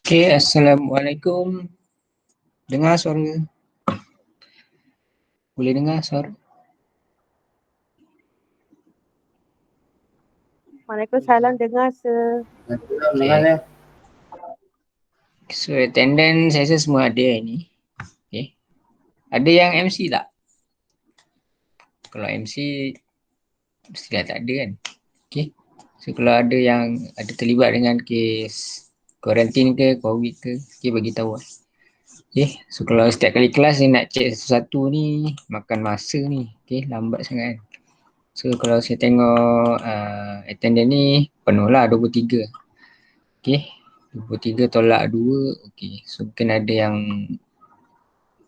Okay, Assalamualaikum. Dengar suara? Boleh dengar suara? Waalaikumsalam, dengar Okay. So, attendance saya rasa semua ada ni. Okay. Ada yang MC tak? Kalau MC, mestilah tak ada kan? Okay. So, kalau ada yang ada terlibat dengan kes kuarantin ke, COVID ke, okay, bagi tahu lah. Okay. So, kalau setiap kali kelas saya nak check satu-satu ni, makan masa ni. Okay, lambat sangat kan? So, kalau saya tengok attendance ni, penuh lah 23. Okay. 23 tolak 2. Okay. So mungkin ada yang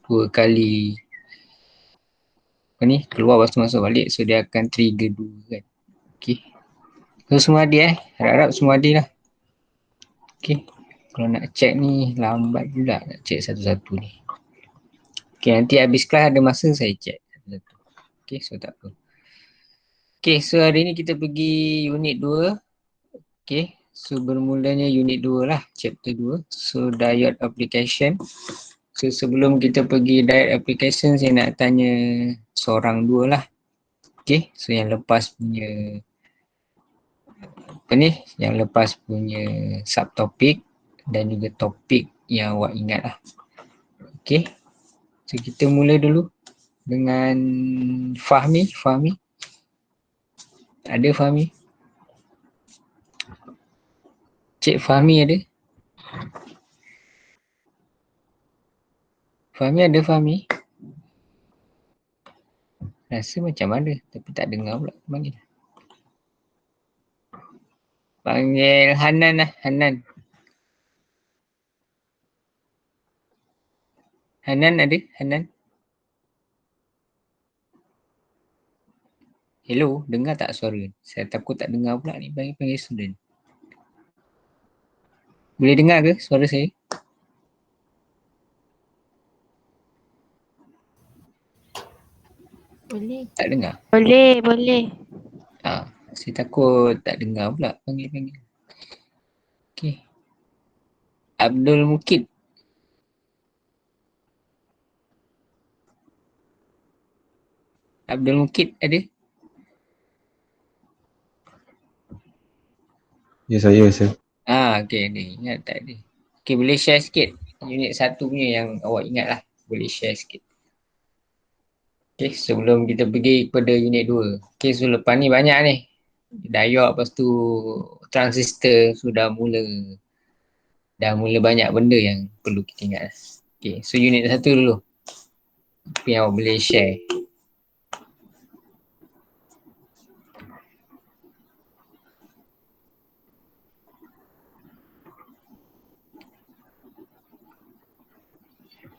2 kali apa ni keluar lepas tu masuk balik. So dia akan trigger 2 kan. Okay. So semua ada Harap-harap semua ada lah. Okay. Kalau nak check ni lambat pula nak check satu-satu ni. Okay, nanti habis kelas ada masa saya check satu-satu. Okay, so tak apa. Okay, so hari ni kita pergi unit 2. Okay, so bermulanya unit 2 lah, chapter 2. So diode application. So sebelum kita pergi diode application, saya nak tanya seorang dua lah. Okay, so yang lepas punya apa ni, yang lepas punya subtopik dan juga topik yang awak ingat lah. Okay, so kita mula dulu dengan Fahmi. Ada Fahmi? Cik Fahmi ada? Fahmi ada Fahmi? Rasa macam ada tapi tak dengar pula panggil. Panggil Hanan lah, Hanan. Hanan ada? Hanan? Hello, dengar tak suara? Saya takut tak dengar pula ni panggil student. Boleh dengar ke suara saya? Boleh. Tak dengar? Boleh. Saya takut tak dengar pula panggil. Okay. Abdul Mukid. Abdul Mukid ada? Ya, saya. Okay, ada. Ingat tak ada? Okay, boleh share sikit unit 1 punya yang awak ingat lah. Boleh share sikit. Okay, sebelum kita pergi kepada unit 2. Okay, so lepas ni banyak ni. Diode, lepas tu transistor sudah mula. Dah mula banyak benda yang perlu kita ingat lah. Okay, so unit 1 dulu. Apa yang awak boleh share?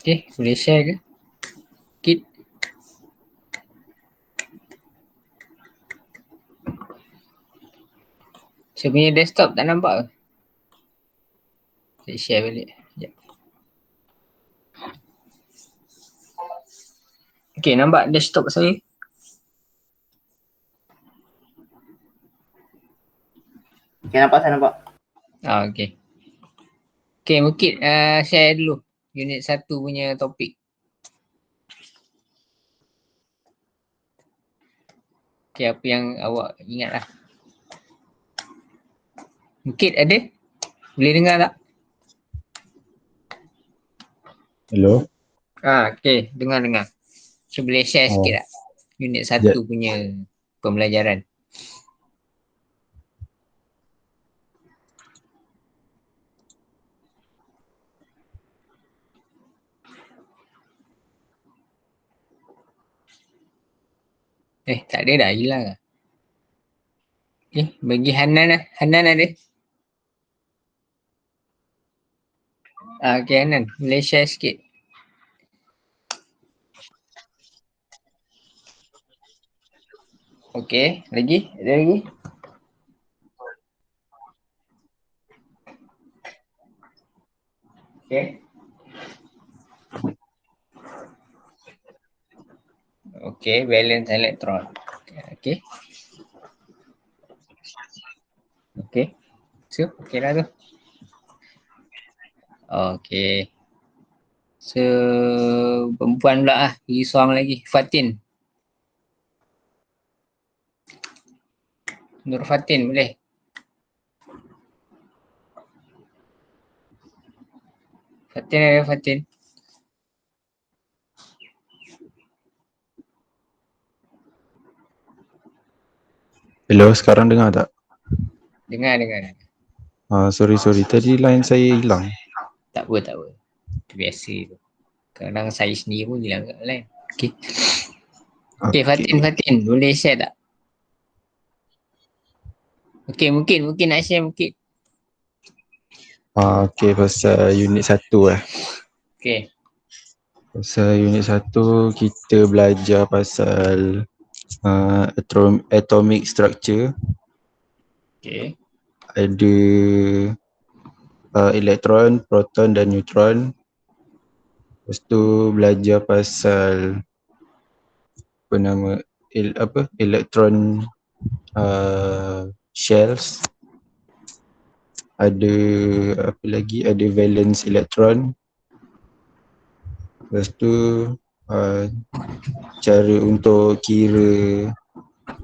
Okay, boleh share ke? Kit? Saya punya desktop tak nampak ke? Saya share balik. Sekejap. Okay, nampak desktop saya? Okay, nampak, saya nampak. Okay. Okay, mungkin share dulu unit 1 punya topik. Okay, apa yang awak ingat lah. Mungkin ada? Boleh dengar tak? Hello. Okay, dengar. So, boleh share sikit tak? Unit 1 punya pembelajaran. Tak ada dah, hilang lah. Okay, bagi Hanan lah. Hanan ada? Okay, Hanan. Boleh share sikit? Okay, lagi? Ada lagi? Okay. Okay, valence electron. Okay. Okay. So, okay lah tu. Okay. So, perempuan pula lah. Pergi seorang lagi. Fatin. Nur Fatin boleh? Fatin ada Fatin? Hello, sekarang dengar tak? Dengar. Sorry. Tadi line saya hilang. Tak apa. Itu biasa tu. Kadang saya sendiri pun hilang kat lain. Okay. Okay, Fatin. Boleh share tak? Okay, mungkin nak share mungkin. Okay, pasal unit 1 Okay. Pasal unit 1 kita belajar pasal atomic structure. Okay. Ada elektron, proton dan neutron. Lepas tu belajar pasal elektron shells. Ada apa lagi, ada valence elektron. Lepas tu cara untuk kira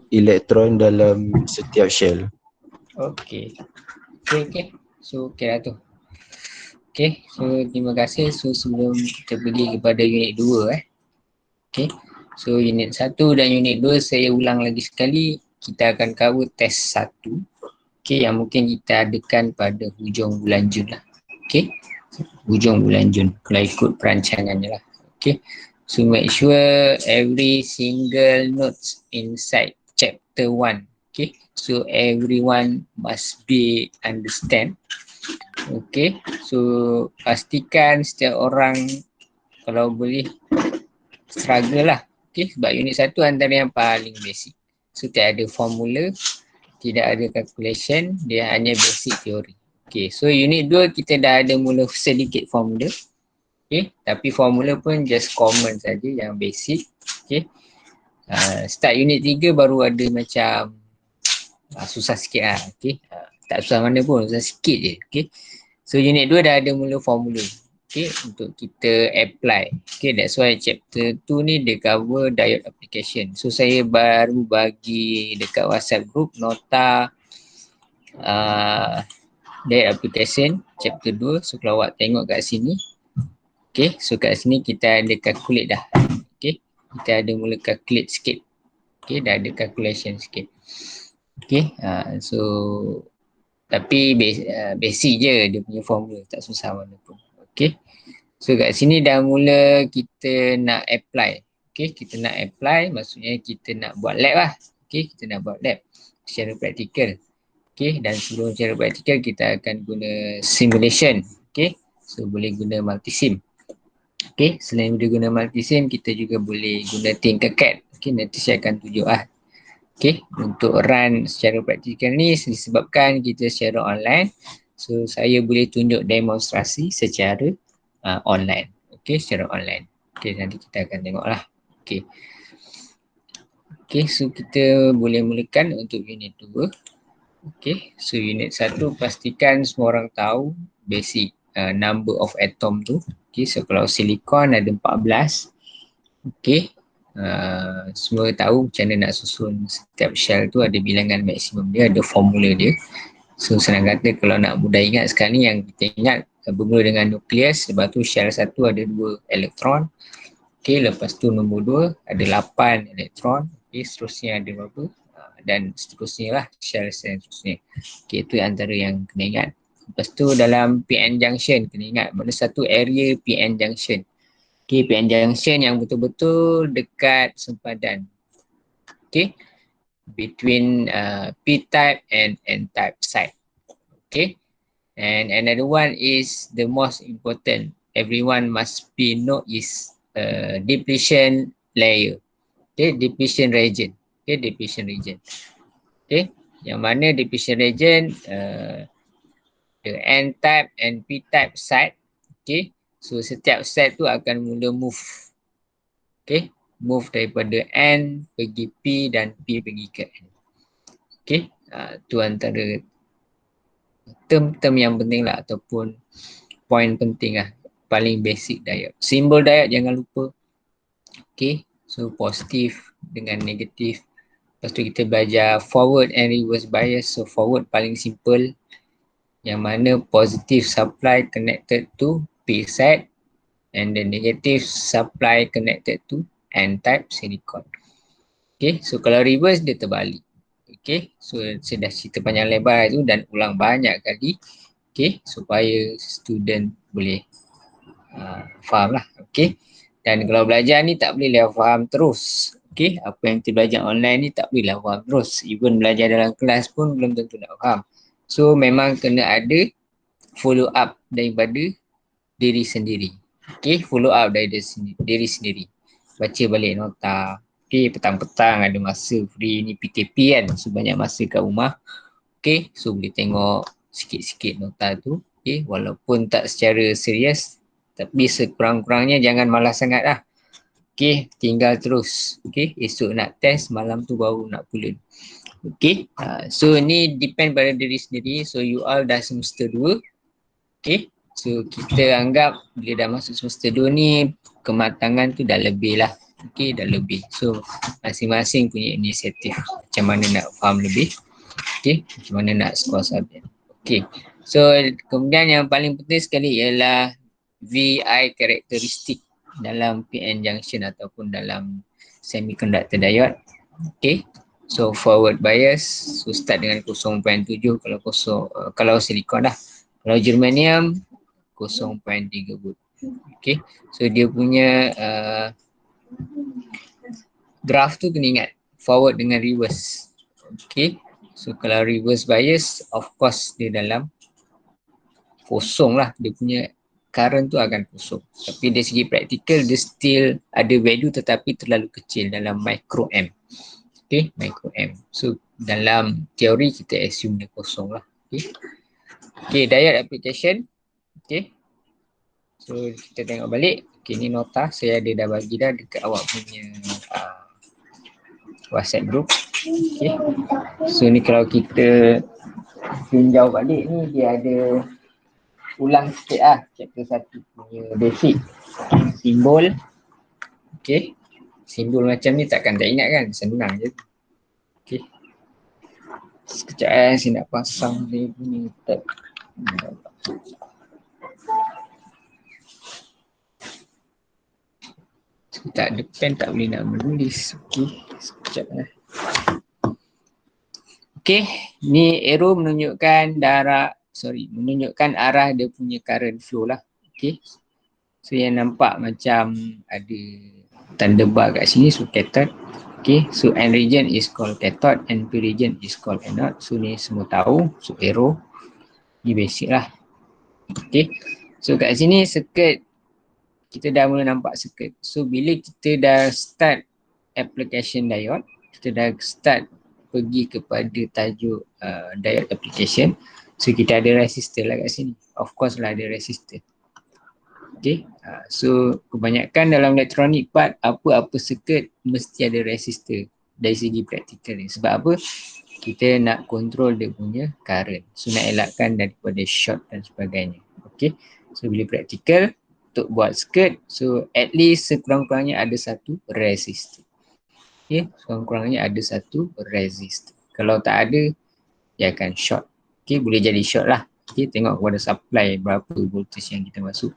elektron dalam setiap shell. Okay. So, okay lah tu. Okay, so terima kasih. So, sebelum kita pergi kepada unit 2 Okay, so unit 1 dan unit 2 saya ulang lagi sekali. Kita akan cover test 1. Okay, yang mungkin kita adakan pada hujung bulan Jun lah. Okay, hujung bulan Jun kalau ikut perancangannya lah. Okay, so make sure every single notes inside chapter 1. Okay, so everyone must be understand. Okay, so pastikan setiap orang kalau boleh struggle lah. Okay, sebab unit 1 antara yang paling basic. So tidak ada formula, tidak ada calculation, dia hanya basic teori. Okay, so unit 2 kita dah ada mula sedikit formula. Okay, tapi formula pun just common saja yang basic. Okay, start unit 3 baru ada macam susah sikit lah. Okay, tak susah mana pun, susah sikit je. Okay, so unit 2 dah ada mula formula. Okay, untuk kita apply. Okay, that's why chapter 2 ni dia cover diode application. So saya baru bagi dekat WhatsApp group nota diode application chapter 2. So kalau awak tengok kat sini. Okay, so kat sini kita ada calculate dah. Okay, kita ada mula calculate sikit. Okay, dah ada calculation sikit. Okay, so tapi basic je dia punya formula, tak susah mana pun. Okay, so kat sini dah mula kita nak apply. Okay, kita nak apply maksudnya kita nak buat lab lah. Okay, kita nak buat lab secara praktikal. Okay, dan sebelum secara praktikal kita akan guna simulation. Okay, so boleh guna multisim. Okay, selain guna multisim kita juga boleh guna Tinkercad. Okay, nanti saya akan tunjuk lah. Okay, untuk run secara praktikal ni disebabkan kita secara online. So, saya boleh tunjuk demonstrasi secara online. Okay, secara online. Okay, nanti kita akan tengok lah. Okay. Okay, so kita boleh mulakan untuk unit 2. Okay, so unit 1 pastikan semua orang tahu basic number of atom tu. Okay, so kalau silikon ada 14. Okay, semua tahu macam mana nak susun setiap shell tu, ada bilangan maksimum dia, ada formula dia. So senang kata kalau nak mudah ingat sekarang ni yang kita ingat bermula dengan nukleus, lepas tu shell 1 ada 2 elektron. Okay, lepas tu nombor 2 ada 8 elektron. Okay, seterusnya ada berapa? Dan seterusnya lah shell seterusnya. Okay, itu antara yang kena ingat. Lepas tu dalam PN junction kena ingat mana satu area PN junction. Okay, PN junction yang betul-betul dekat sempadan. Okay, between P-type and N-type site. Okay, and another one is the most important. Everyone must be know is depletion layer. Okay, depletion region. Okay, depletion region. Okay, yang mana depletion region the N-type and P-type site. Okay, so setiap set tu akan mula move. Okay, move daripada N pergi P dan P pergi ke N. Okay, tu antara term-term yang penting lah ataupun point penting lah. Paling basic diode. Simbol diode jangan lupa. Okay. So positif dengan negatif. Lepas tu kita belajar forward and reverse bias. So forward paling simple. Yang mana positive supply connected to P side and the negative supply connected to N type silicon. Okay, so kalau reverse dia terbalik. Okay, so saya dah cerita panjang lebar tu dan ulang banyak kali. Okay, supaya student boleh faham lah. Okay, dan kalau belajar ni tak bolehlah faham terus. Okay, apa yang kita belajar online ni tak bolehlah faham terus. Even belajar dalam kelas pun belum tentu nak faham. So memang kena ada follow up daripada diri sendiri. Okay, follow up dari diri sendiri. Baca balik nota. Okay, petang-petang ada masa free ni PKP kan. So banyak masa kat rumah. Okay, so boleh tengok sikit-sikit nota tu. Okay, walaupun tak secara serius. Tapi sekurang-kurangnya jangan malas sangat lah. Okay, tinggal terus. Okay, esok nak test, malam tu baru nak pulen. Okay, so ni depend pada diri sendiri. So you all dah semester 2. Okay, so kita anggap bila dah masuk semester 2 ni kematangan tu dah lebih lah. Okay, dah lebih. So masing-masing punya inisiatif macam mana nak faham lebih. Okay, macam mana nak skor subjek. Okay, so kemudian yang paling penting sekali ialah VI karakteristik dalam PN junction ataupun dalam semiconductor diode. Okay, so forward bias, so start dengan 0.7 kalau silikon dah. Kalau germanium 0.3 volt. Okay, so dia punya graf tu kena ingat forward dengan reverse. Okay, so kalau reverse bias of course dia dalam kosong lah, dia punya current tu akan kosong. Tapi dari segi praktikal dia still ada value tetapi terlalu kecil dalam microamp. Okay, microamp. So dalam teori kita assume dia kosong lah. Okay, okay, diode application. Okay, so kita tengok balik. Okay, ni nota saya ada dah bagi dah dekat awak punya WhatsApp group. Okay, so ni kalau kita tinjau balik ni dia ada ulang sikit lah chapter 1 punya basic. Simbol. Okay, simbol macam ni takkan tak ingat kan, senang je. Okay, sekejap saya nak pasang dia punya tab. Tak ada pen tak boleh nak menulis. Okay, sekejap lah. Okay, ni arrow menunjukkan menunjukkan arah dia punya current flow lah. Okay, so yang nampak macam ada tanda bar kat sini, so cathode. Okay, so N region is called cathode and P region is called anode. So ni semua tahu, so arrow ni basic lah. Okay, so kat sini circuit kita dah mula nampak circuit. So bila kita dah start application diode, kita dah start pergi kepada tajuk diode application. So kita ada resistor lah kat sini. Of course lah ada resistor. Okay, so kebanyakan dalam elektronik part apa-apa circuit mesti ada resistor dari segi praktikal ni. Sebab apa? Kita nak control dia punya current. So nak elakkan daripada short dan sebagainya. Okay, so bila praktikal untuk buat circuit, so at least sekurang-kurangnya ada satu resistor. Okay, sekurang-kurangnya ada satu resistor. Kalau tak ada, dia akan short. Okay, boleh jadi short lah. Okay, tengok kepada supply berapa voltage yang kita masuk.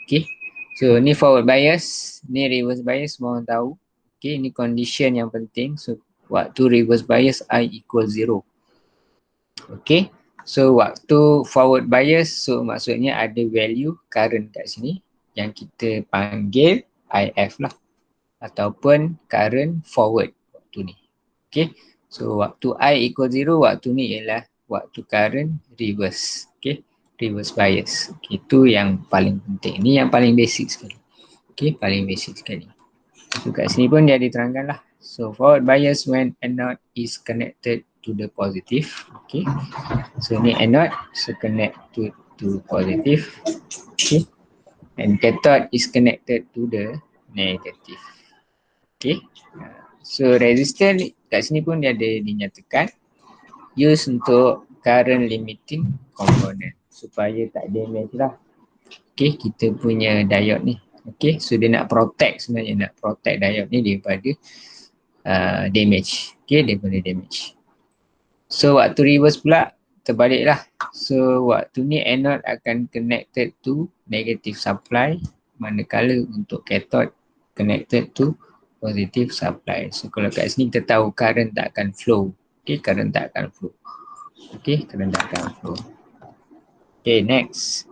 Okay, so ni forward bias, ni reverse bias, semua orang tahu. Okay, ni condition yang penting. So waktu reverse bias I equal 0. Okay, so waktu forward bias, so maksudnya ada value current kat sini yang kita panggil IF lah, ataupun current forward waktu ni. Okay, so waktu I equal 0, waktu ni ialah waktu current reverse. Okay, reverse bias. Okay, itu yang paling penting. Ni yang paling basic sekali. Okay, paling basic sekali. So kat sini pun dia diterangkan lah. So forward bias when anode is connected to the positive. Okay, so ni anode, so connect to positive. Okay, and cathode is connected to the negative. Okay, so resistor kat sini pun dia ada dinyatakan use untuk current limiting component supaya tak damage lah. Okay, kita punya diode ni. Okay, so dia nak protect sebenarnya, nak protect diode ni daripada damage. Okay, daripada damage. So waktu reverse pula, terbaliklah. So waktu ni anode akan connected to negative supply, manakala untuk cathode connected to positive supply. So kalau kat sini kita tahu current tak akan flow. Okay, current tak akan flow. Okay, current tak akan flow. Okay, next.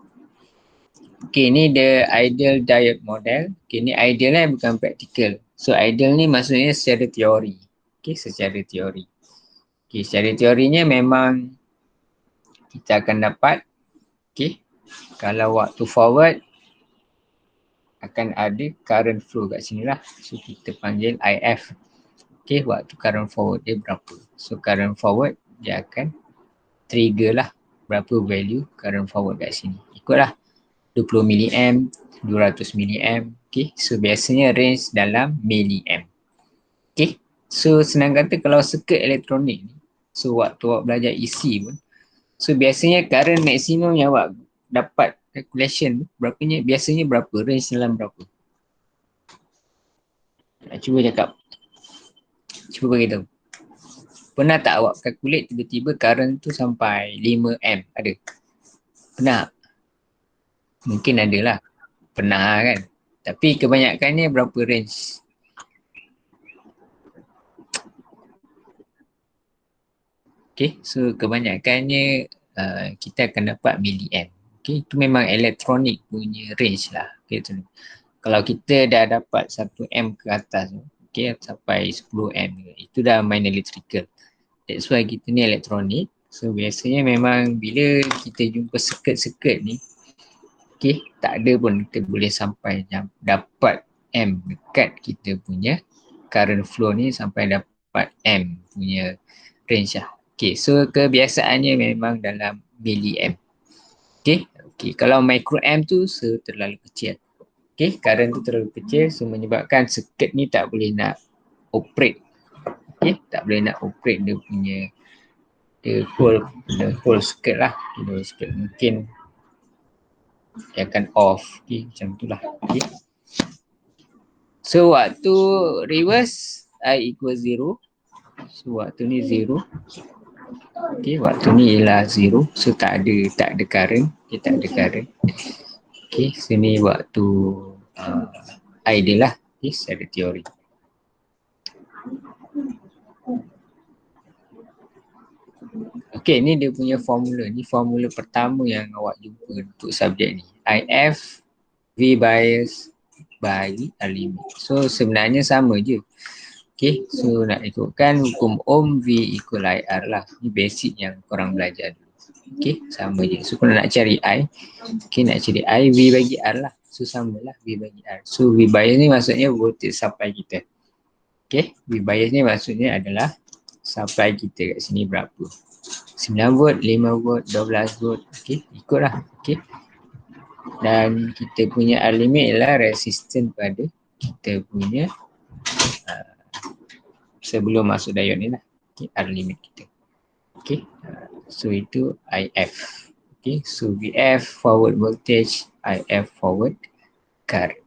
Okay, ni the ideal diode model. Okay, ni ideal lah, bukan praktikal. So ideal ni maksudnya secara teori. Okay, secara teori. Okay, secara teorinya memang kita akan dapat, okay, kalau waktu forward akan ada current flow kat sini lah. So kita panggil IF. Okay, waktu current forward dia berapa. So current forward dia akan trigger lah berapa value current forward kat sini. Ikutlah 20 milliamp, 200 milliamp. Okay, so biasanya range dalam milliamp. Okay, so senang kata kalau circuit elektronik ni, so waktu awak belajar EC pun, so biasanya current maksimum yang awak dapat calculation berapanya, biasanya berapa, range dalam berapa. Nak cuba cakap, cuba beritahu. Pernah tak awak calculate tiba-tiba current tu sampai 5 amp? Ada? Pernah? Mungkin ada lah. Pernah kan? Tapi kebanyakannya berapa range? Okay, so kebanyakannya kita akan dapat milliamp. Okay, itu memang elektronik punya range lah. Okay, tu. Kalau kita dah dapat 1 amp ke atas, okay, sampai 10 amp, itu dah main electrical. That's why kita ni elektronik. So biasanya memang bila kita jumpa circuit-circuit ni, okay, tak ada pun kita boleh sampai dapat amp dekat kita punya current flow ni, sampai dapat amp punya range lah. Okay, so kebiasaannya memang dalam milliamp. Okay, okay, kalau microamp tu terlalu kecil. Okay, current tu terlalu kecil, so menyebabkan circuit ni tak boleh nak operate. Okay, tak boleh nak operate dia punya the whole circuit lah. The whole circuit mungkin dia akan off. Okay, macam tu lah. Okay. So waktu reverse I equal 0. So waktu ni 0. Okay, waktu ni ialah 0. So tak ada current. Okay, tak ada current. Okay, sini waktu ideal lah. Okay, secara teori. Okay, ni dia punya formula. Ni formula pertama yang awak jumpa untuk subjek ni. IF V bias bagi R limit. So sebenarnya sama je. Okay, so nak ikutkan hukum Ohm V equal IR lah. Ni basic yang korang belajar dulu. Okay, sama je. So kalau nak cari I, okay, nak cari I, V bagi R lah. So samalah V bagi R. So V bias ni maksudnya voltage supply kita. Okay, V bias ni maksudnya adalah supply kita kat sini berapa. 9 volt, 5 volt, 12 volt. Okay, ikutlah. Okay. Dan kita punya R limit ialah resistance pada kita punya sebelum masuk diode ni lah. Okay, R limit kita. Okay, so itu IF. Okay, so VF forward voltage, IF forward current.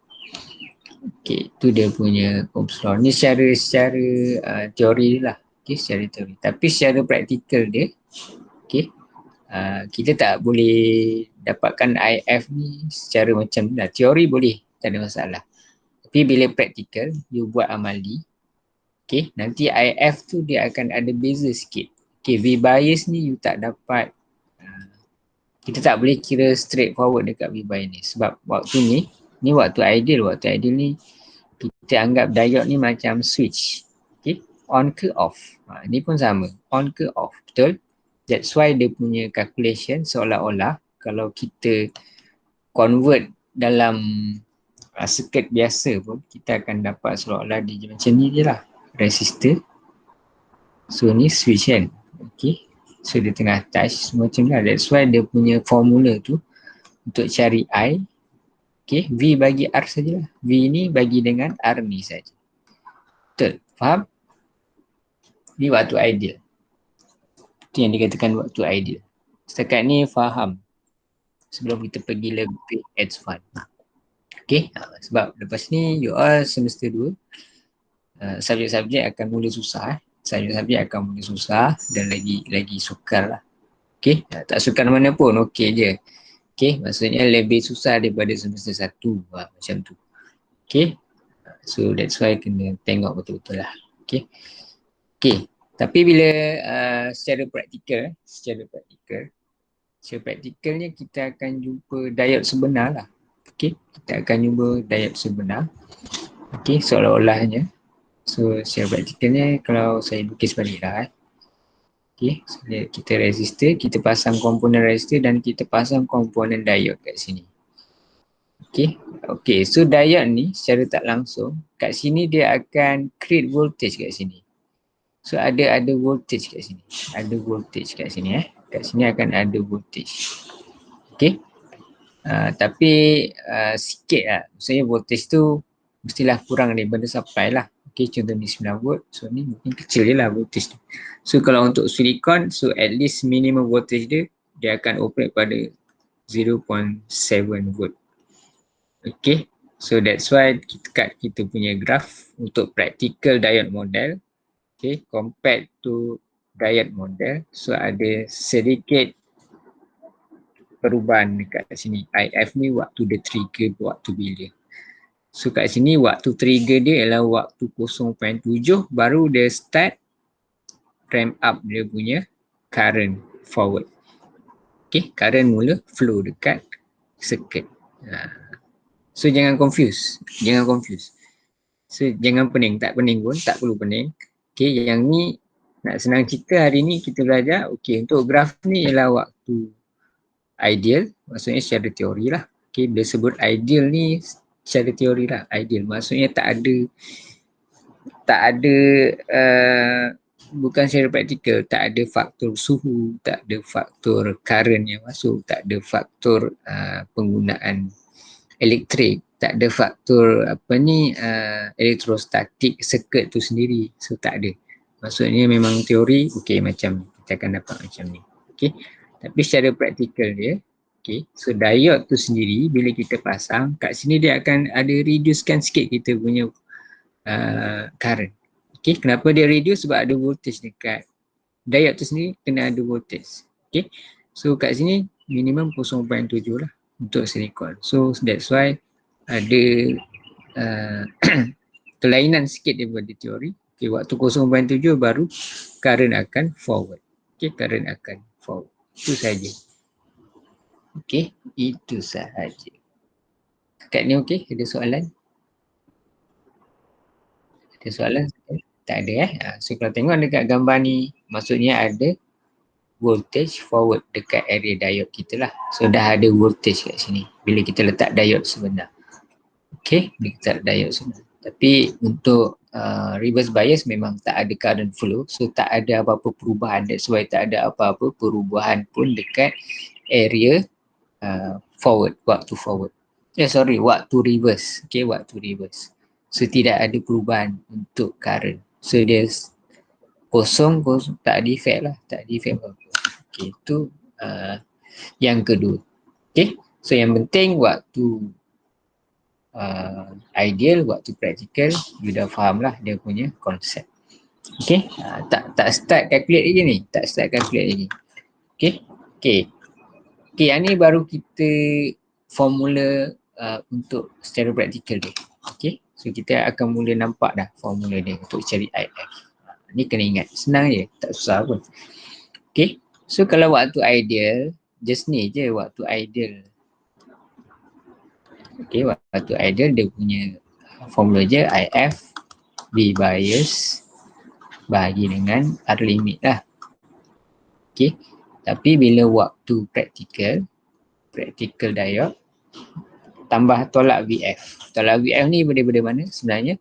Okay, itu dia punya Ohm's law. Ni secara teori lah. Okay, secara teori. Tapi secara praktikal dia, okay, kita tak boleh dapatkan IF ni secara macam ni lah. Teori boleh, tak ada masalah. Tapi bila praktikal, you buat amali, okay, nanti IF tu dia akan ada beza sikit. Okay, V bias ni you tak dapat, kita tak boleh kira straight forward dekat V bias ni. Sebab waktu ni waktu ideal. Waktu ideal ni kita anggap diode ni macam switch. Okay, on ke off. Ni pun sama, on ke off, betul? That's why dia punya calculation seolah-olah kalau kita convert dalam circuit biasa pun, kita akan dapat seolah-olah dia macam ni je lah. Resistor. So ni switch kan. Okay. So dia tengah touch macam lah. That's why dia punya formula tu untuk cari I, okay, V bagi R sajalah. V ni bagi dengan R ni saja. Betul? Faham? Ni waktu ideal. Itu yang dikatakan waktu ideal. Setakat ni faham? sebelum kita pergi lebih advance. Okay, sebab lepas ni you all semester 2 subjek-subjek akan mula susah. Subjek-subjek akan mula susah dan lagi sukar lah. Okay, tak sukar mana pun okey je. Okay, maksudnya lebih susah daripada semester 1 macam tu. Okay, so that's why kena tengok betul-betul lah. Okay, tapi bila secara praktikalnya kita akan jumpa diode sebenar lah. Okay, kita akan jumpa diode sebenar. Okay, seolah-olahnya. So secara praktikalnya kalau saya lukis balik lah. Okay, so kita resistor, kita pasang komponen resistor dan kita pasang komponen diode kat sini. Okay, so diode ni secara tak langsung kat sini dia akan create voltage kat sini. So ada voltage kat sini. Ada voltage kat sini Kat sini akan ada voltage. Okay. Tapi sikit lah. Maksudnya voltage tu mestilah kurang daripada supply lah. Okay, contoh ni 9 volt. So ni mungkin kecil je lah voltage tu. So kalau untuk silicon, so at least minimum voltage dia akan operate pada 0.7 volt. Okay. So that's why kita punya graph untuk practical diode model. Okay, compared to diode model, so ada sedikit perubahan dekat sini. IF ni waktu dia trigger waktu bila. So kat sini waktu trigger dia ialah waktu 0.7 baru dia start ramp up dia punya current forward. Okay, current mula flow dekat circuit. So jangan confuse. So jangan pening, tak pening pun, tak perlu pening. Okay, yang ni nak senang cerita hari ni kita belajar. Okay, untuk graf ni ialah waktu ideal, maksudnya secara teori lah. Okay, bila sebut ideal ni secara teori lah, ideal. Maksudnya tak ada bukan secara praktikal, tak ada faktor suhu, tak ada faktor current yang masuk, tak ada faktor penggunaan elektrik, tak ada faktor elektrostatik circuit tu sendiri. So tak ada. Maksudnya memang teori, okay, macam kita akan dapat macam ni. Okay. Tapi secara praktikal dia, okay, so diode tu sendiri bila kita pasang, kat sini dia akan ada reducekan sikit kita punya current. Okay, kenapa dia reduce? Sebab ada voltage dekat diode tu sendiri, kena ada voltage. Okay, so kat sini minimum 0.7 lah untuk silicon. So that's why ada kelainan sikit daripada teori. Okay, waktu 0.7 baru current akan forward. Okay, current akan forward. Itu saja. Okay, itu sahaja. Kat ni okay? Ada soalan? Ada soalan? Tak ada So kalau tengok dekat gambar ni, maksudnya ada voltage forward dekat area diode kita lah. So dah ada voltage kat sini bila kita letak diode sebenar. Okay, bila kita letak diode sebenar. Tapi untuk reverse bias memang tak ada current flow. So tak ada apa-apa perubahan. That's why tak ada apa-apa perubahan pun dekat area forward, waktu forward. Waktu reverse. Okay, waktu reverse. So tidak ada perubahan untuk current. So dia kosong, tak ada efek lah. Tak ada efek apa-apa. Okay, itu yang kedua. Okay, so yang penting waktu ideal, waktu praktikal, you dah faham lah dia punya konsep. Okay, tak start calculate lagi ni. Okay, yang ni baru kita formula untuk secara praktikal dia. Okay, so kita akan mula nampak dah formula dia untuk cari IF. Ni kena ingat, senang je, tak susah pun. Okay, so kalau waktu ideal, just ni je waktu ideal. Okay, waktu ideal dia punya formula je IF V bias bahagi dengan R limit lah. Okay, tapi bila waktu praktikal diode tambah tolak VF. Tolak VF ni daripada mana? Sebenarnya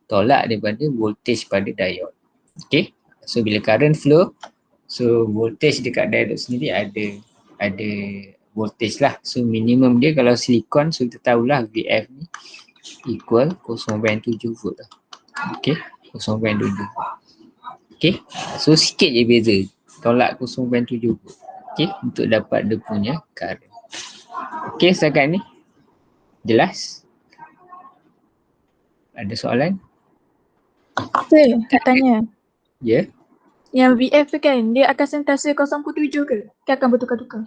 tolak daripada voltage pada diode. Okay, so bila current flow, so voltage dekat diode sendiri ada voltage lah. So minimum dia kalau silicon, so kita tahulah VF ni equal 0.7 volt lah. Okay, 0.7. Okay, so sikit je beza. Tolak 0.7 volt. Okay, untuk dapat dia punya current. Okey, setakat ni. Jelas? Ada soalan? Sir, nak tanya. Ya? Yang VF tu kan, dia akan sentiasa 0.7 ke? Ke akan bertukar-tukar?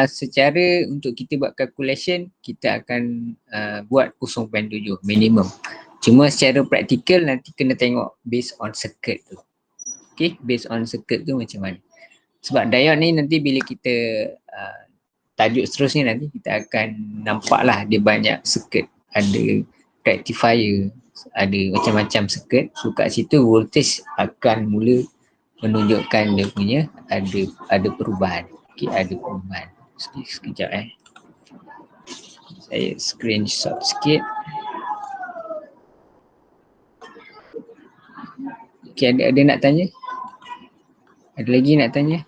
Secara untuk kita buat calculation, kita akan buat 0.7 minimum. Cuma secara praktikal nanti kena tengok based on circuit tu. Okay, based on circuit tu macam mana. Sebab diode ni nanti bila kita tajuk seterusnya nanti kita akan nampak lah dia banyak circuit. Ada rectifier, ada macam-macam circuit. So kat situ voltage akan mula menunjukkan dia punya ada perubahan. Okay, ada perubahan. Sekejap saya screenshot sikit. Okay, ada nak tanya? Ada lagi nak tanya?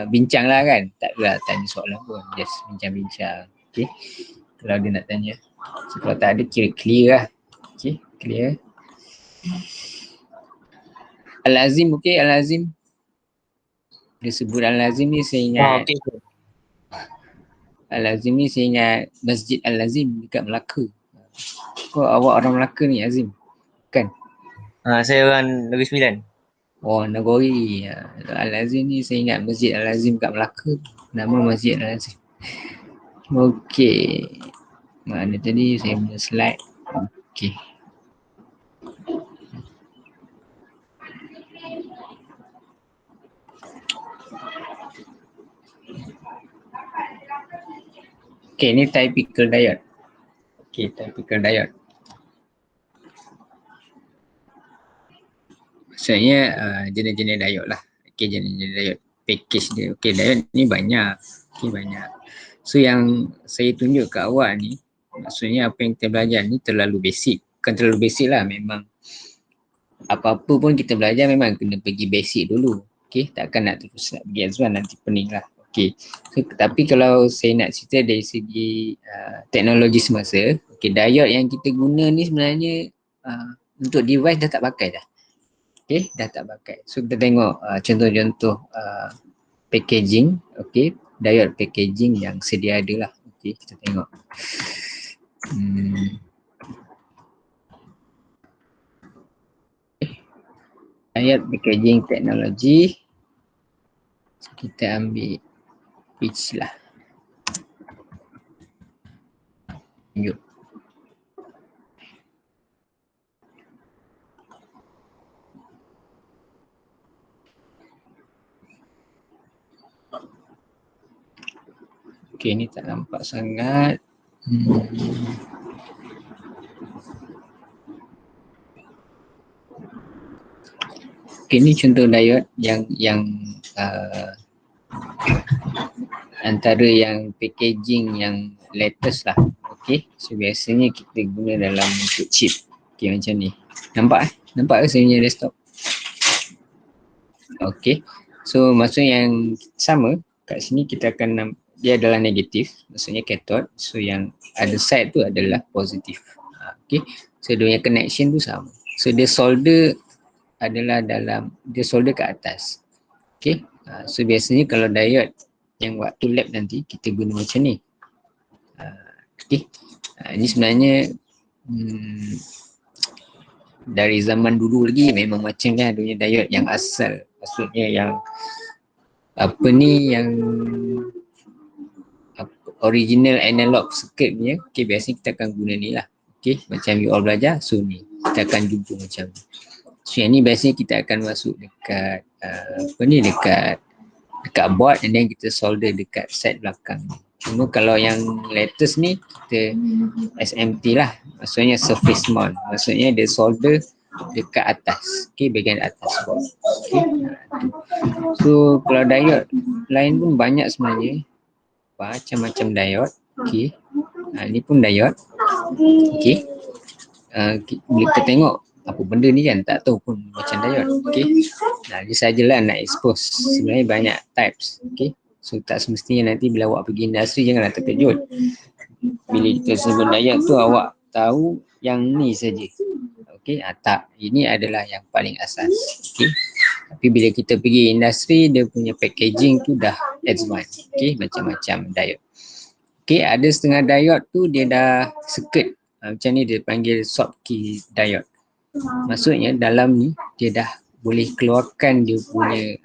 Bincang lah kan? Tak adalah tanya soalan pun. Just bincang-bincang. Okay. Kalau ada nak tanya. So, kalau tak ada kira clear lah. Okay, clear. Al-Azim, okay, Al-Azim. Dia sebut Al-Azim ni saya ingat. Okay. Al-Azim ni saya ingat Masjid Al-Azim dekat Melaka. Kau awak orang Melaka ni, Azim? Kan? Saya orang Negeri Sembilan. Oh, Nagori. Al-Azim ni saya ingat Masjid Al-Azim kat Melaka. Nama Masjid Al-Azim. Okey. Mana tadi saya punya slide. Okey. Okey, ni typical diode. Okey, typical diode. Maksudnya jenis-jenis diode lah. Okey, jenis-jenis diode. Package dia. Okey, diode ni banyak. Okey, banyak. So yang saya tunjuk kat awak ni, maksudnya apa yang kita belajar ni terlalu basic. Bukan terlalu basic lah, memang apa-apa pun kita belajar memang kena pergi basic dulu. Okey, takkan nak terus nak pergi advance, nanti pening lah. Okey, so, tapi kalau saya nak cerita dari segi teknologi semasa, okey, diode yang kita guna ni sebenarnya untuk device dah tak pakai dah. Okey, dah tak pakai. So kita tengok contoh-contoh packaging, okey, diode packaging yang sedia ada lah. Okey, kita tengok. Diode packaging teknologi. So, kita ambil pitch lah. Tunjuk. Okey, ni tak nampak sangat. Okey, ni contoh diode yang antara yang packaging yang latest lah. Okey, so biasanya kita guna dalam bentuk chip. Okey, macam ni. Nampak? Nampak ke saya punya desktop? Okey. So maksudnya yang sama kat sini kita akan dia adalah negatif, maksudnya cathode. So yang ada side tu adalah positif. Okey. So dia punya connection tu sama. So dia solder adalah dia solder ke atas. Okey. So biasanya kalau diode yang waktu lab nanti kita guna macam ni. Okey. Ini sebenarnya dari zaman dulu lagi memang macam ni adanya diode yang asal. Maksudnya yang apa ni, yang original analog circuit punya. Okay, biasanya kita akan guna ni lah. Okay, macam you all belajar, so ni kita akan jumpa macam ni. So yang ni biasanya kita akan masuk dekat dekat board and then kita solder dekat side belakang. Cuma kalau yang latest ni kita SMT lah, maksudnya surface mount, maksudnya dia solder dekat atas, okay, bahagian atas board. Okay. So kalau diode lain pun banyak sebenarnya, macam-macam diode. Okay. Ni pun diode. Okay. Bila kita tengok apa benda ni kan tak tahu pun macam diode. Okay. Dia sajalah nak expose. Sebenarnya banyak types. Okay. So tak semestinya nanti bila awak pergi industri janganlah terkejut. Bila kita sebut diode tu awak tahu yang ni saja. Okay. Tak. Ini adalah yang paling asas. Okay. Tapi bila kita pergi industri, dia punya packaging tu dah advance. Okay, macam-macam diode. Okay, ada setengah diode tu dia dah circuit. Macam ni dia panggil Schottky diode. Maksudnya dalam ni dia dah boleh keluarkan dia punya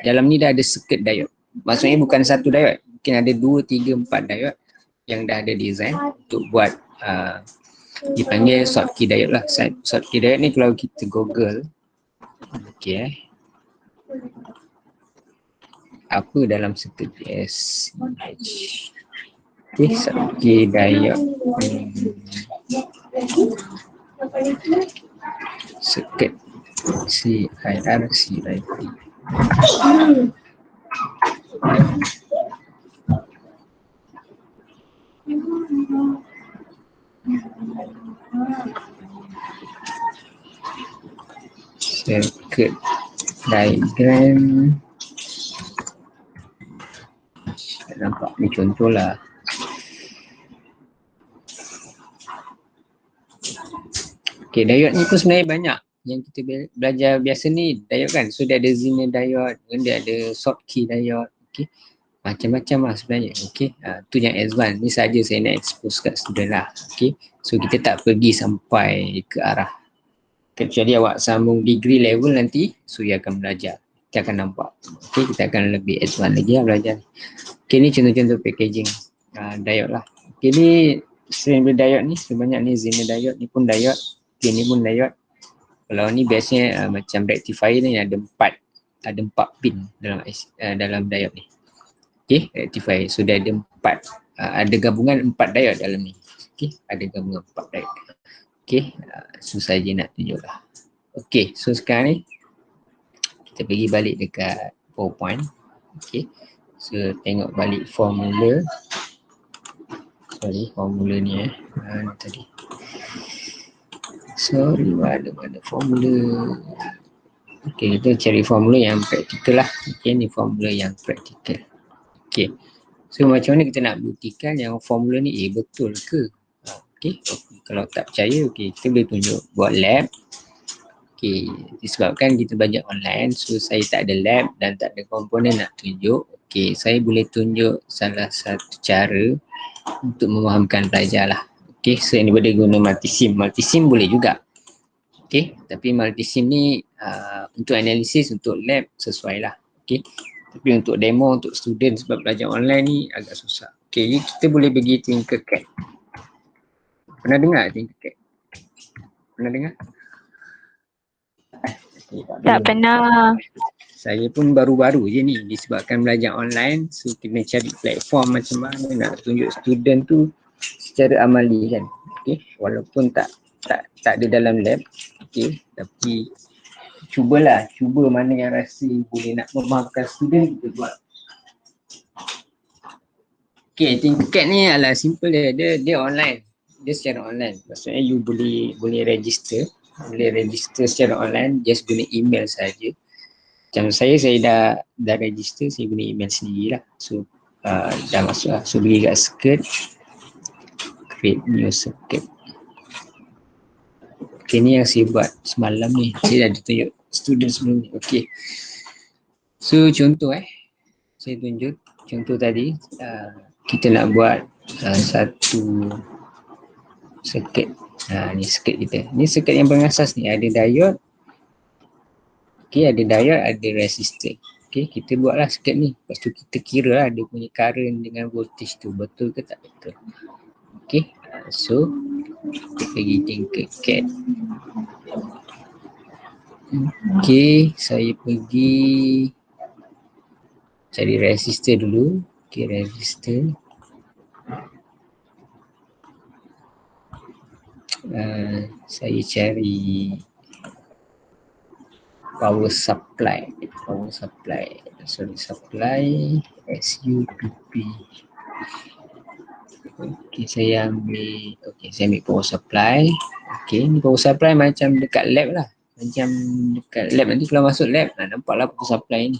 dalam ni dah ada circuit diode. Maksudnya bukan satu diode, mungkin ada 2, 3, 4 diode yang dah ada design untuk buat dipanggil Schottky diode lah. Schottky diode ni kalau kita google, okay, apa dalam circuit SH. Okay, Schottky diode. Circuit CIRCIP. Circuit diagram. Nampak ni contoh lah. Okay, diode ni pun sebenarnya banyak. Yang kita belajar biasa ni diode kan. So dia ada Zener diode, dia ada Schottky diode. Okay, macam-macam lah sebenarnya. Okay, tu yang advance. Ni saja saya nak expose kat student lah. Okay, so kita tak pergi sampai ke arah, kecuali awak sambung degree level nanti, so you akan belajar. Kita akan nampak. Okay, kita akan lebih advance lagi lah belajar. Okay, ni contoh-contoh packaging diode lah. Okay, ni strain diode ni sebanyak ni Zener diode, ni pun diode. Okay, ni pun diode. Kalau ni biasanya macam rectifier ni ada 4 pin dalam diode ni. Okay, rectifier. So dia ada 4, ada gabungan 4 diode dalam ni. Okay, ada gabungan 4 diode. Okay, susah je nak tunjuk lah. Okay, so sekarang ni kita pergi balik dekat PowerPoint. Okay, so tengok balik formula. Sorry, formula ni ni tadi. Sorry, mana formula. Okay, kita cari formula yang praktikal lah. Okay, ni formula yang praktikal. Okay, so macam mana kita nak buktikan yang formula ni betul ke? Okay, kalau tak percaya, okay, kita boleh tunjuk buat lab. Okay, disebabkan kita belajar online, so saya tak ada lab dan tak ada komponen nak tunjuk. Okay, saya boleh tunjuk salah satu cara untuk memahamkan pelajar lah. Okay, so ini boleh guna multisim. Multisim boleh juga. Okay, tapi multisim ni untuk analisis, untuk lab sesuai lah. Okay, tapi untuk demo, untuk student sebab belajar online ni agak susah. Okay, jadi kita boleh pergi Tinkercad. Pernah dengar Tinkercad? Pernah dengar? Tak pernah. Saya pun baru-baru je ni disebabkan belajar online, so kena cari platform macam mana nak tunjuk student tu secara amali kan. Okay, walaupun tak ada dalam lab, okay, tapi cuba mana yang rasa boleh nak memahamkan student, kita buat. Okay, Tinkercad ni adalah simple dia online, dia secara online. Maksudnya you boleh register secara online, just guna email saja. Macam saya dah register, saya guna email sendiri lah. So dah masuk lah. So pergi kat circuit, create new circuit. Okay, ni yang saya buat semalam ni. Saya dah tunjuk student sebelum ni. Okay, so contoh saya tunjuk contoh tadi. Kita nak buat satu circuit. Ni circuit kita. Ni circuit yang pengasas ni. Ada diode. Okay, ada diode, ada resistor. Okay, kita buatlah circuit ni. Lepas tu kita kira lah dia punya current dengan voltage tu. Betul ke tak betul. Okay, so kita pergi Tinkercad. Okay, saya pergi cari resistor dulu. Okay, resistor. Saya cari power supply, supply SUPP. Okay, saya ambil power supply. Okay, ni power supply macam dekat lab lah. Macam dekat lab nanti kalau masuk lab, nampaklah power supply ni.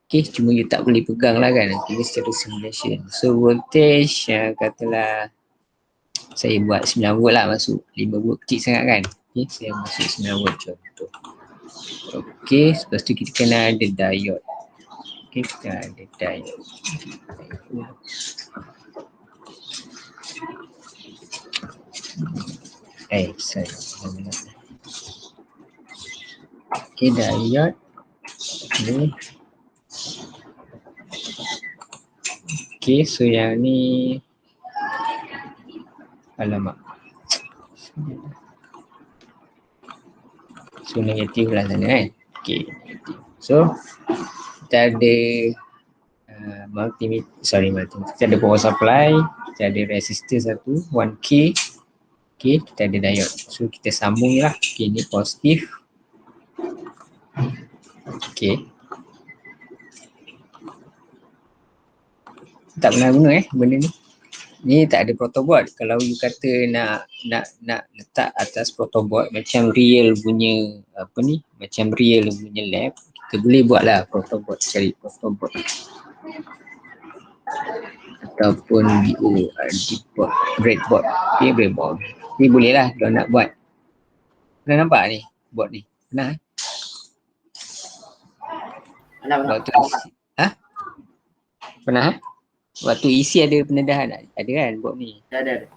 Okay, cuma you tak boleh pegang lah kan. Nanti secara simulation. So voltage, katalah saya buat 9 volt lah masuk. 5 volt kecil sangat kan. Okay, saya masuk 9 volt contoh. Okey, lepas tu kita kena ada diode. Okey, kita ada diode. Sorry. Okey, diode. Okey. Okey, so yang ni alamak. So negatif lah sana kan. Okey, negatif. So kita ada multimeter. Kita ada power supply, kita ada resistor satu 1K. Okey, kita ada diode. So kita sambung lah. Okey, ni positif. Okey. Tak pernah guna benda ni. Ni tak ada protoboard. Kalau you kata nak letak atas protoboard macam real punya macam real punya lab, kita boleh buat lah protoboard, cari protoboard ataupun board, breadboard. Okay, breadboard ni boleh lah kalau nak buat. Pernah nampak ni board ni? Pernah waktu pernah waktu isi ada pendedahan ada kan board ni? Ada.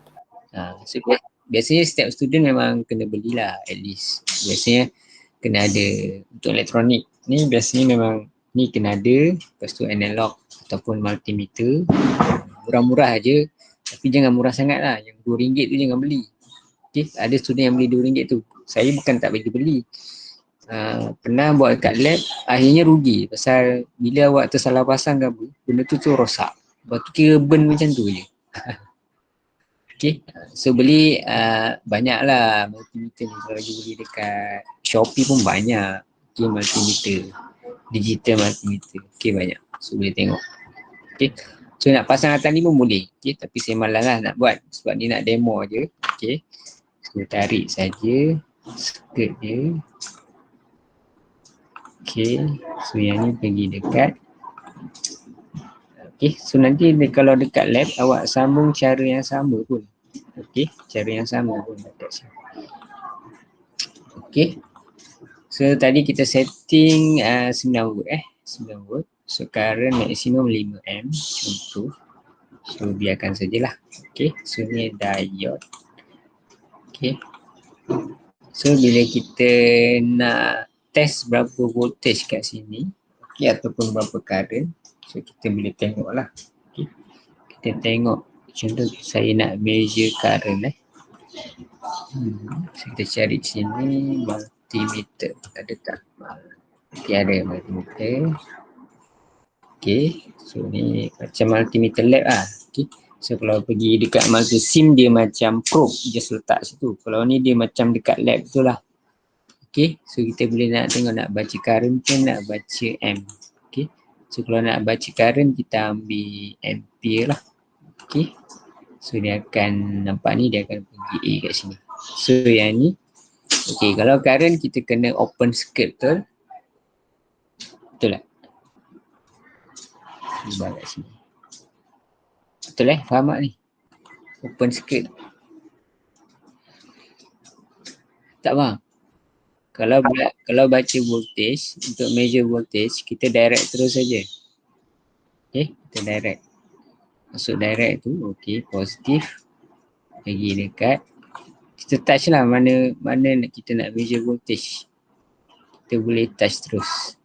So biasanya setiap student memang kena belilah at least. Biasanya kena ada untuk elektronik ni, biasanya memang ni kena ada. Lepas tu analog ataupun multimeter, murah-murah aje, tapi jangan murah sangat lah. Yang RM2 tu jangan beli. Okay, ada student yang beli RM2 tu. Saya bukan tak bagi beli. Pernah buat kat lab, akhirnya rugi pasal bila awak tersalah pasang ke apa, benda tu rosak. Lepas tu kira burn macam tu je. Okay, so beli banyak lah multimeter ni. Kalau you beli dekat Shopee pun banyak. Okay, multimeter, digital multimeter. Okay, banyak. So boleh tengok. Okay, so nak pasang atas ni pun boleh. Okay, tapi saya malas lah nak buat sebab ni nak demo je. Okay, so tarik saja skirt dia. Okay, so yang ni pergi dekat. Okay, so nanti kalau dekat lab awak sambung cara yang sama pun. Okay, cara yang sama pun dekat sini. Okay, so tadi kita setting 9 volt 9 volt. So current maksimum 5 amp contoh. So biarkan sajalah. Okay, so ni diode. Okay, so bila kita nak test berapa voltage kat sini, okay, ataupun berapa current, so kita boleh tengok lah. Okay, kita tengok contoh saya nak measure current so kita cari sini multimeter, ada tak? Okay, ada multimeter. Okay, so ni macam multimeter lab lah. Okay, so kalau pergi dekat multisim dia macam probe, just letak situ. Kalau ni dia macam dekat lab tu lah. Okay, so kita boleh nak tengok nak baca current ke nak baca amp. Okay, so kalau nak baca current kita ambil ampere lah. Okay, so dia akan nampak ni, dia akan pergi A kat sini. So yang ni, okay, kalau current kita kena open circuit, betul? Betul tak? Cuba kat sini. Betul faham tak ni? Open circuit. Tak faham? Kalau baca voltage, untuk measure voltage, kita direct terus saja. Okay, kita direct. Masuk direct tu, okay, positif. Pergi dekat. Kita touch lah mana kita nak measure voltage. Kita boleh touch terus.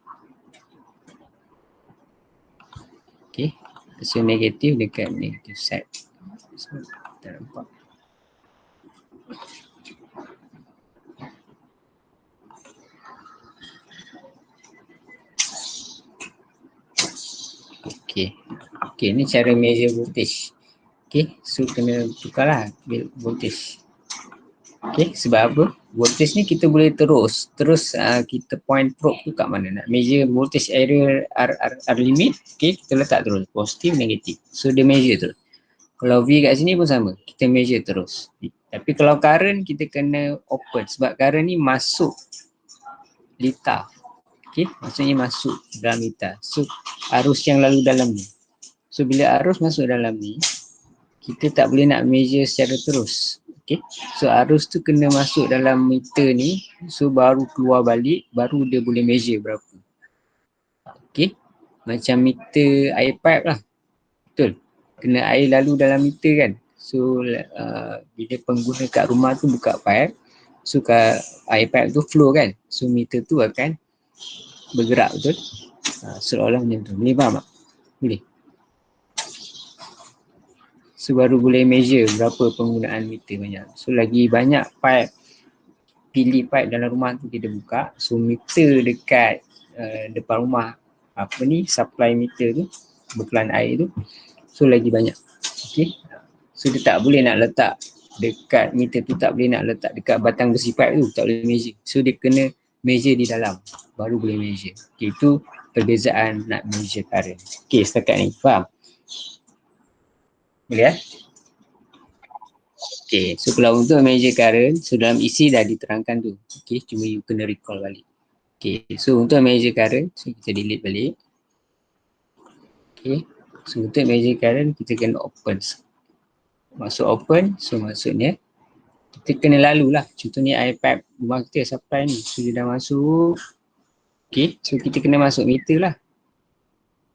Okay, so negatif dekat negative side. So, tak nampak. Okay, ni cara measure voltage. Okay, so kena tukarlah voltage. Okay, sebab apa? Voltage ni kita boleh terus kita point probe tu kat mana. Nak measure voltage area R limit, okay, kita letak terus positif, negatif. So dia measure terus. Kalau V kat sini pun sama, kita measure terus. Tapi kalau current kita kena open sebab current ni masuk litar. Okay, maksudnya masuk dalam litar. So arus yang lalu dalam ni. So bila arus masuk dalam ni, kita tak boleh nak measure secara terus. Okay. So arus tu kena masuk dalam meter ni. So baru keluar balik, baru dia boleh measure berapa. Okay. Macam meter air pipe lah. Betul. Kena air lalu dalam meter kan. So bila pengguna kat rumah tu buka pipe, so air pipe tu flow kan. So meter tu akan bergerak, betul. Seolah-olah macam tu. Boleh faham tak? Boleh. So baru boleh measure berapa penggunaan meter banyak. So lagi banyak pipe, pilih pipe dalam rumah tu kita buka. So meter dekat depan rumah, apa ni, supply meter tu, bekalan air tu, so lagi banyak. Okay. So dia tak boleh nak letak dekat meter tu, tak boleh nak letak dekat batang besi pipe tu, tak boleh measure. So dia kena measure di dalam, baru boleh measure. Okay, itu perbezaan nak measure current. Okay, setakat ni, faham? Boleh ya? Okay, so kalau untuk measure current, so dalam isi dah diterangkan tu. Okay, cuma you kena recall balik. Okay, so untuk measure current, so kita delete balik. Okay, so untuk measure current, kita kena open. Masuk open, so maksudnya kita kena lalu lah. Contohnya air pipe rumah kita supply ni, so dia dah masuk. Okay, so kita kena masuk meter lah.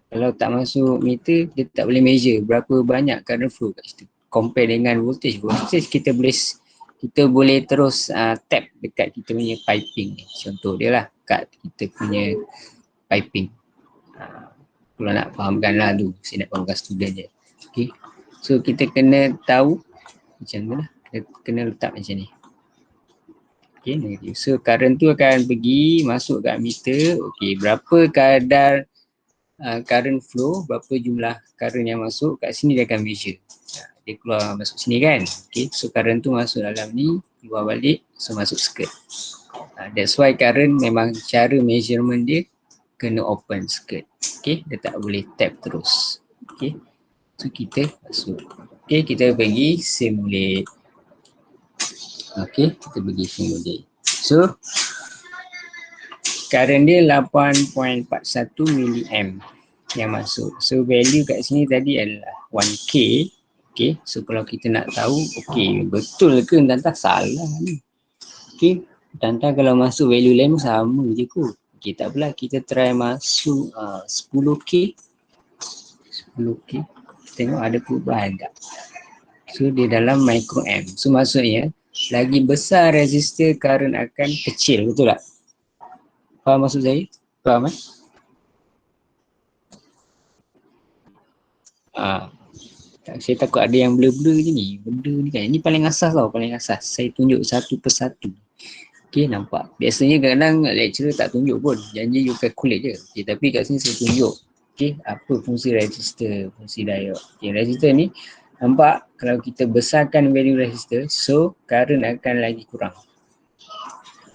Kalau tak masuk meter, dia tak boleh measure berapa banyak current flow kat situ. Compare dengan voltage. Voltage kita boleh terus tap dekat kita punya piping ni. Contoh dia lah kat kita punya piping. Kalau nak fahamkan lah tu, saya nak fahamkan student je. Okay. So kita kena tahu macam tu lah. Kita kena letak macam ni. Okay, negatif. So current tu akan pergi masuk kat meter. Okay, berapa kadar current flow, berapa jumlah current yang masuk kat sini dia akan measure. Dia keluar masuk sini kan. Okay, so current tu masuk dalam ni, keluar balik, so masuk skirt. That's why current memang cara measurement dia kena open skirt. Okay, dia tak boleh tap terus. Okay, so kita masuk. Okay, kita pergi simulate. Okay, kita pergi simulate. So current dia 8.41 milliamp yang masuk. So value kat sini tadi adalah 1K. Okay, so kalau kita nak tahu, okay, betul ke entah salah ni. Okay, entah kalau masuk value lain sama je kot. Okay, tak apalah, kita try masuk 10K. 10K, tengok ada perubahan tak. So dia dalam microamp. So maksudnya, lagi besar resistor current akan kecil, betul tak? Faham maksud saya? Faham eh? Saya takut ada yang blur-blur je ni. Benda ni kan. Ini paling asas tau, paling asas. Saya tunjuk satu persatu. Okay, nampak. Biasanya kadang-kadang lecturer tak tunjuk pun. Janji you calculate je. Okay, tapi kat sini saya tunjuk. Okay, apa fungsi resistor, fungsi diode. Okay, resistor ni, nampak kalau kita besarkan value resistor, so current akan lagi kurang.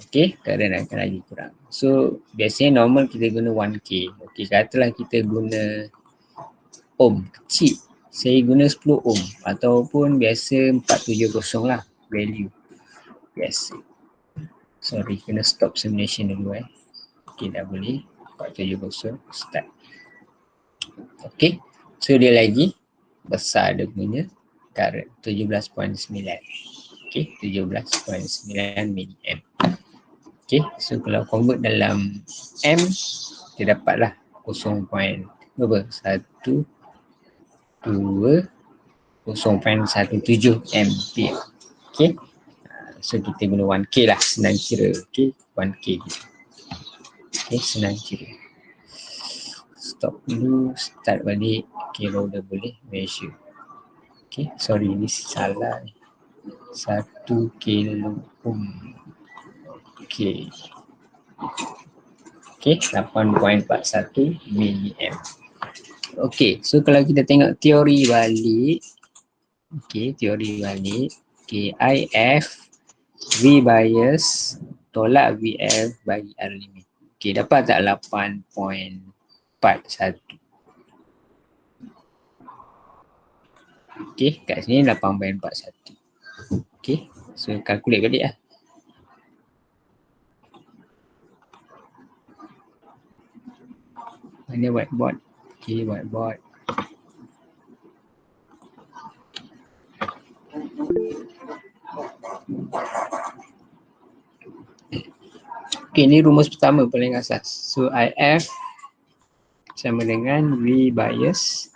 Okay, current akan lagi kurang. So, biasanya normal kita guna 1K. Okay, katalah kita guna ohm kecil. Saya guna 10 ohm ataupun biasa 470 lah value. Biasa. Sorry, kena stop simulation dulu Okay, dah boleh. 470 start. Okay, so dia lagi besar dia punya current 17.9. Okay, 17.9 milliamp. Okay, so kalau convert dalam M, kita dapatlah 0.17 ampere. Okay, so kita guna 1K lah, senang kira. Okay, 1K gitu. Okay, senang kira. Stop dulu, start balik. Okay, baru dah boleh measure. Okay, sorry ni salah ni. 1 kilo ohm. Okay. Okay, 8.41 milliamp. Okay, so kalau kita tengok teori balik. Okay, teori balik. Okay, IF, V bias, tolak VF bagi R limit. Okay, dapat tak 8.41? Okay, kat sini 8.41. Okay, so calculate balik lah. Mana whiteboard? Okay, whiteboard. Okay, ini rumus pertama paling asas. So IF sama dengan V bias.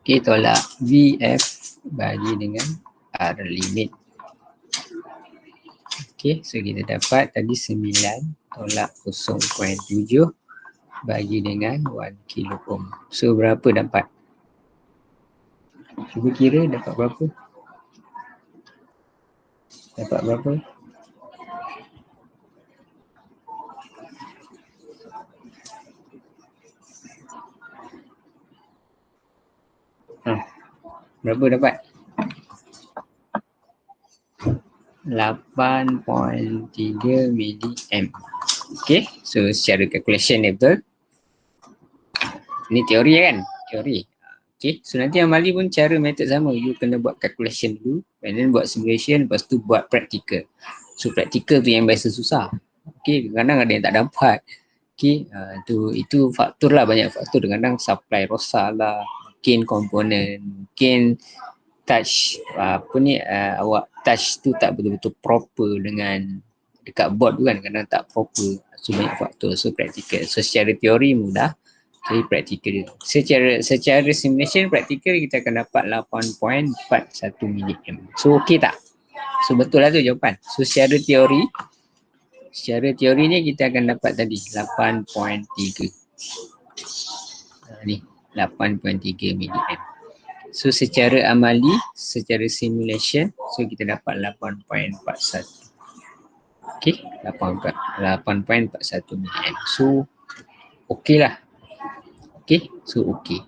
Okay, tolak VF bagi dengan R limit. Okay, so kita dapat tadi 9 tolak 0.7 bagi dengan 1 kilo ohm. So berapa dapat? Cuba kira dapat berapa? Dapat berapa? Berapa dapat? 8.3 milliamp. Okay, so secara calculation dia betul. Ini teori kan? Teori. Okay, so nanti amali pun cara method sama. You kena buat calculation dulu, and then buat simulation, lepas tu buat practical. So practical tu yang biasa susah. Okay, kadang-kadang ada yang tak dapat. Okay, itu faktor lah, banyak faktor. Kadang-kadang supply rosak lah, mungkin komponen, mungkin touch awak touch tu tak betul-betul proper dengan dekat board tu kan, kadang tak proper. So banyak faktor. So practical. So secara teori mudah, jadi practical. Secara simulation practical kita akan dapat 8.41 milliamp. So okey tak? So betul lah tu jawapan. So secara teori ni kita akan dapat tadi 8.3. Ni 8.3 milliamp. So secara amali, secara simulation, so kita dapat 8.41. Okay, 8.41 milliamp. So okey lah. Okay, so okey.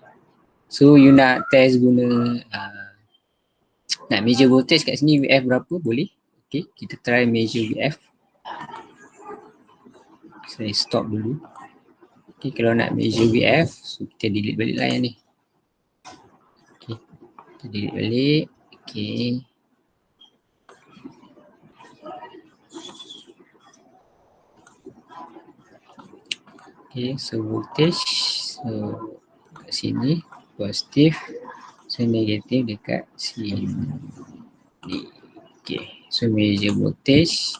So you nak test guna nak measure voltage kat sini VF berapa, boleh. Okay, kita try measure VF. Saya stop dulu. Okay, kalau nak measure VF, so kita delete balik lah yang ni. Okay, kita delete balik. Okay. Okay, so voltage, so kat sini positif, so negatif dekat sini. Okay, so measure voltage.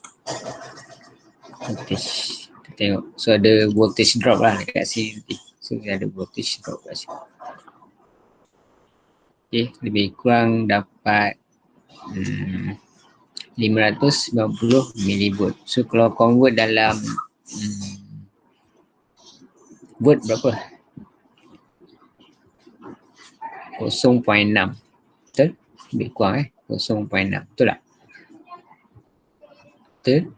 Kita tengok, so ada voltage drop lah dekat sini. So ada voltage drop kat sini. Okay, lebih kurang dapat 590 millivolt. So kalau convert dalam volt berapa? 0.6. Betul? Lebih kurang 0.6. Betul tak? Betul?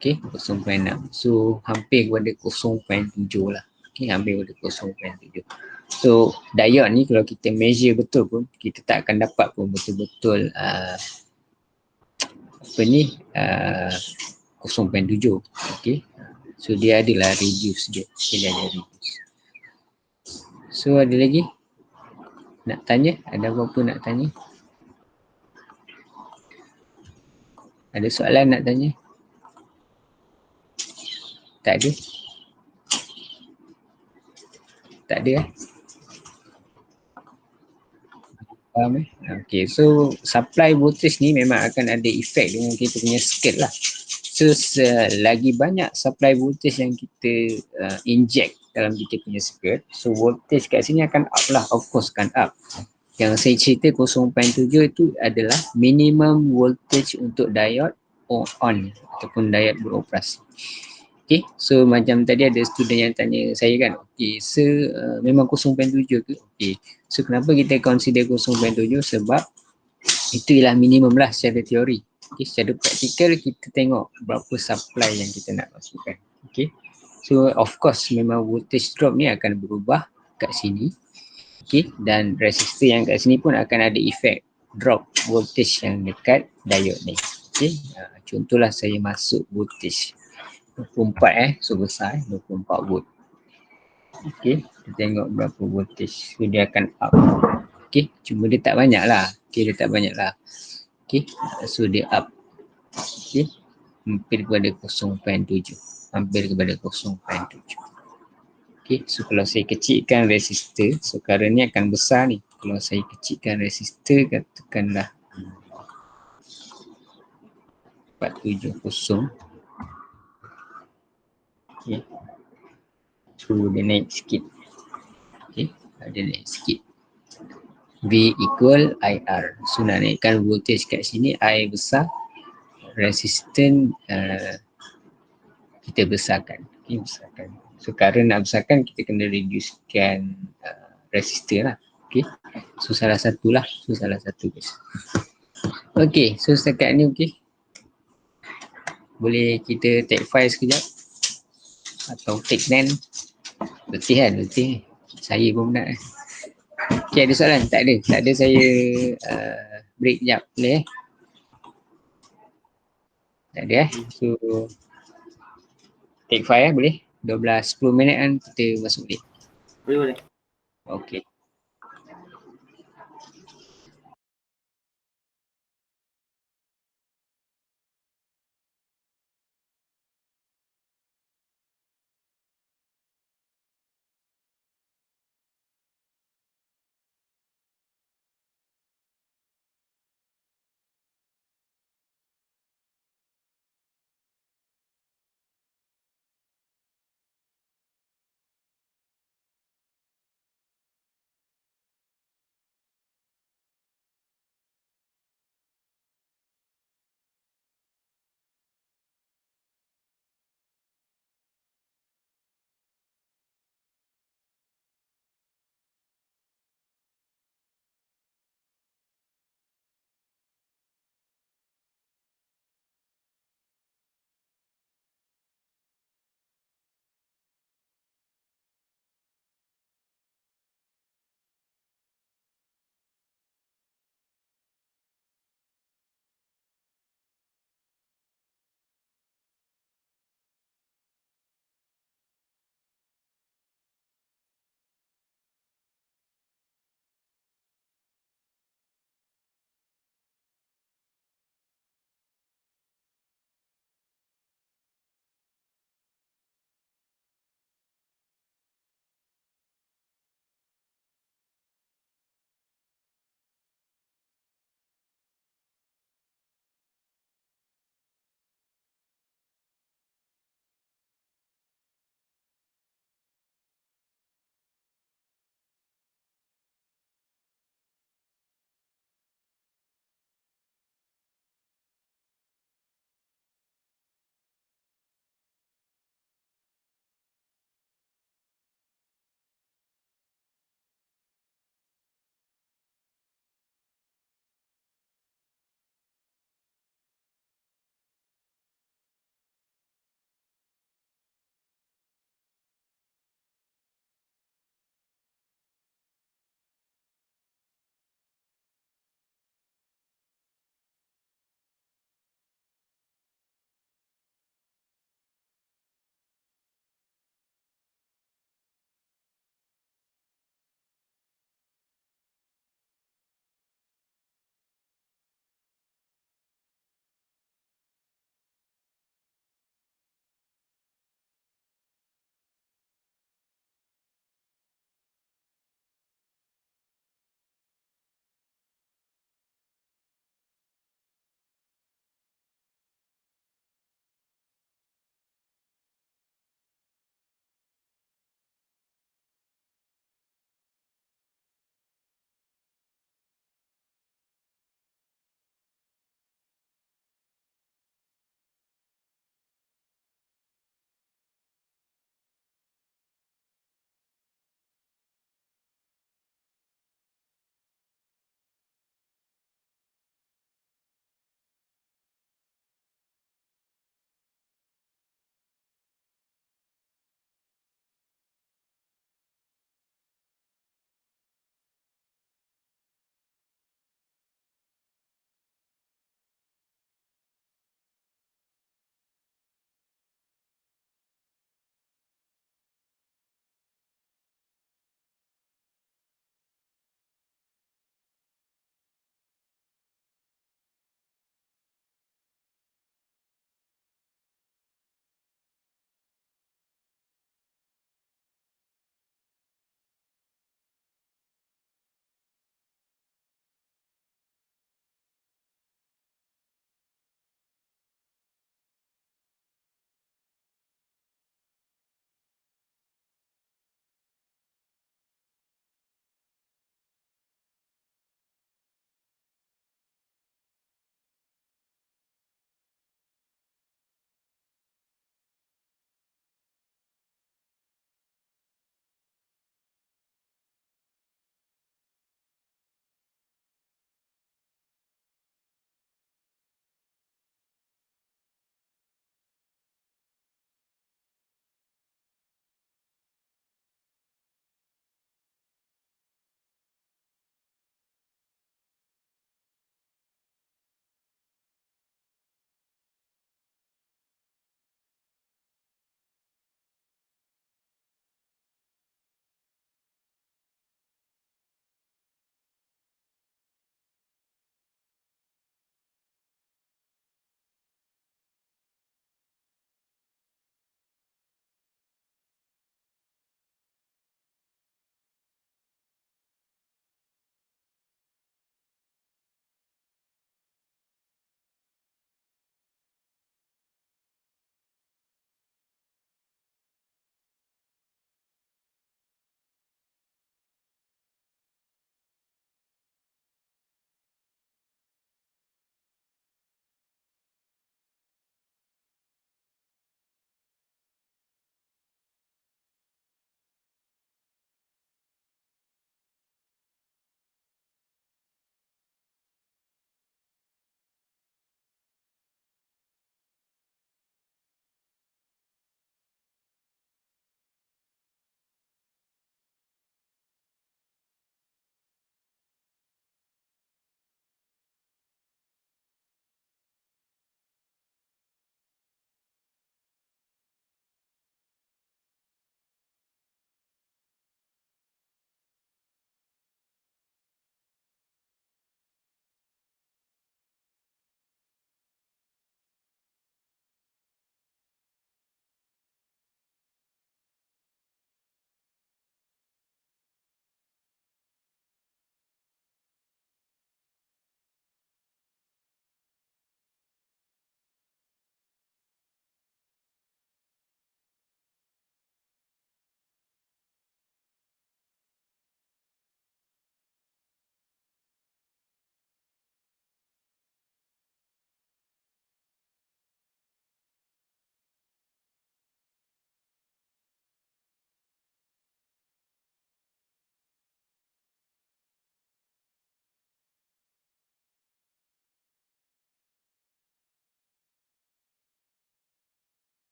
Okay, 0.6. So hampir kepada 0.7 lah. Okay, hampir kepada 0.7. So diode ni kalau kita measure betul pun, kita tak akan dapat pun betul-betul 0.7. Okay, so dia adalah reduce dia. Okay, dia ada reduce. So ada lagi nak tanya? Ada apa-apa nak tanya? Ada soalan nak tanya? Tak ada? Tak ada Faham Okay, so supply voltage ni memang akan ada efek dengan kita punya circuit lah. So lagi banyak supply voltage yang kita inject dalam kita punya circuit, so voltage kat sini akan up lah, of course akan up. Yang saya cerita 0.7 itu adalah minimum voltage untuk diode on ataupun diode beroperasi. Okay, so macam tadi ada student yang tanya saya kan, okay, so memang 0.7 ke? Okay, so kenapa kita consider 0.7? Sebab itu ialah minimum lah secara teori. Okay, secara praktikal kita tengok berapa supply yang kita nak masukkan. Okay, so of course memang voltage drop ni akan berubah kat sini. Okay, dan resistor yang kat sini pun akan ada efek drop voltage yang dekat diode ni. Okay, contohlah saya masuk voltage 24 so besar 24 volt. Okay, kita tengok berapa voltage, so dia akan up. Okay, cuma dia tak banyak lah. Okay, dia tak banyak lah. Okay, so dia up. Okay, hampir kepada 0.7. Hampir kepada 0.7. Okay, so kalau saya kecilkan resistor, so current ni akan besar ni. Kalau saya kecilkan resistor, katakanlah 470. Okay. So dia naik sikit. Okay. Dia naik sikit. V equal IR. So nak naikkan voltage kat sini, I besar. Resistor kita besarkan. Okay, besarkan. So current nak besarkan, kita kena reducekan resistor lah. Okay. So salah satu lah. Guys. Okay. So setakat ni okay. Boleh kita take file sekejap. Atau take 10. Letih kan? Letih. Saya pun penat. Okay, ada soalan? Tak ada saya break sekejap. Boleh Tak ada So take 5 boleh? 10 minit kan kita masuk break. Boleh. Okay.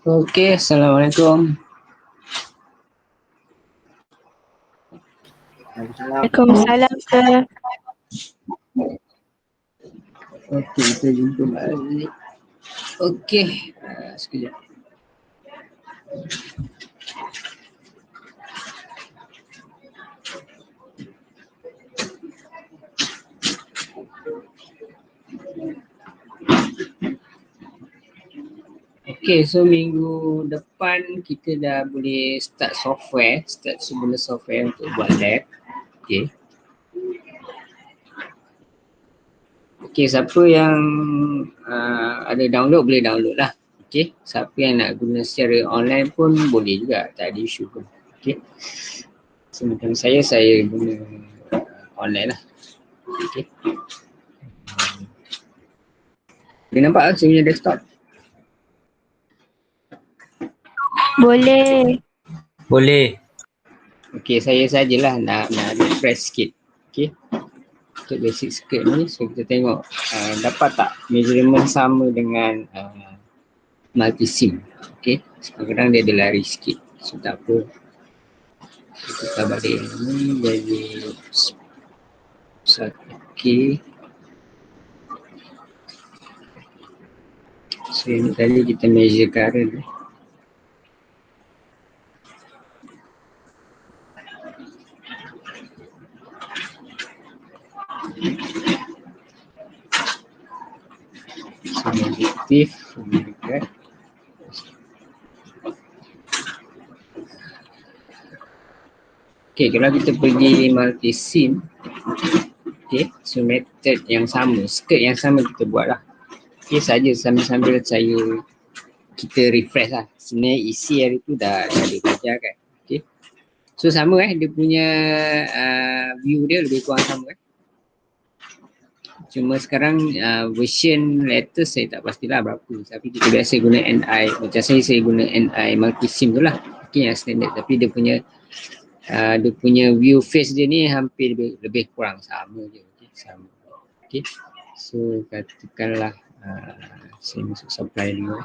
Okey, Assalamualaikum. Waalaikumsalam sir. Okey, kita jumpa balik. Okey, sekejap. Okey, so minggu depan kita dah boleh start semula software untuk buat lab. Okey. Okey, siapa yang ada download boleh download lah. Okey, siapa yang nak guna secara online pun boleh juga, tak ada isu pun. Okey. So, macam saya guna online lah. Okey. Boleh nampak tak saya punya desktop? Boleh. Boleh. Okey, saya sajalah nak refresh sikit. Okey. Untuk basic skirt ni, so kita tengok dapat tak measurement sama dengan multi-sim. Okey, kadang-kadang dia ada lari sikit. So tak apa. Kita balik ni jadi okey. So ini tadi kita measure current. So negatif, dekat. Okay, kalau kita pergi multi-sim, okay, so method yang sama, skirt yang sama kita buat lah. Okay, saja sambil-sambil kita refresh lah. Sebenarnya isi hari tu dah ada kerja kan. Okay. So sama dia punya view dia lebih kurang sama kan. Cuma sekarang version latest saya tak pastilah berapa. Tapi kita biasa guna NI, macam saya guna NI multi-sim tu lah. Okay, yang standard. Tapi dia punya view face dia ni hampir lebih kurang sama je. Okay, sama. Okay. So katakanlah saya masuk supply dulu.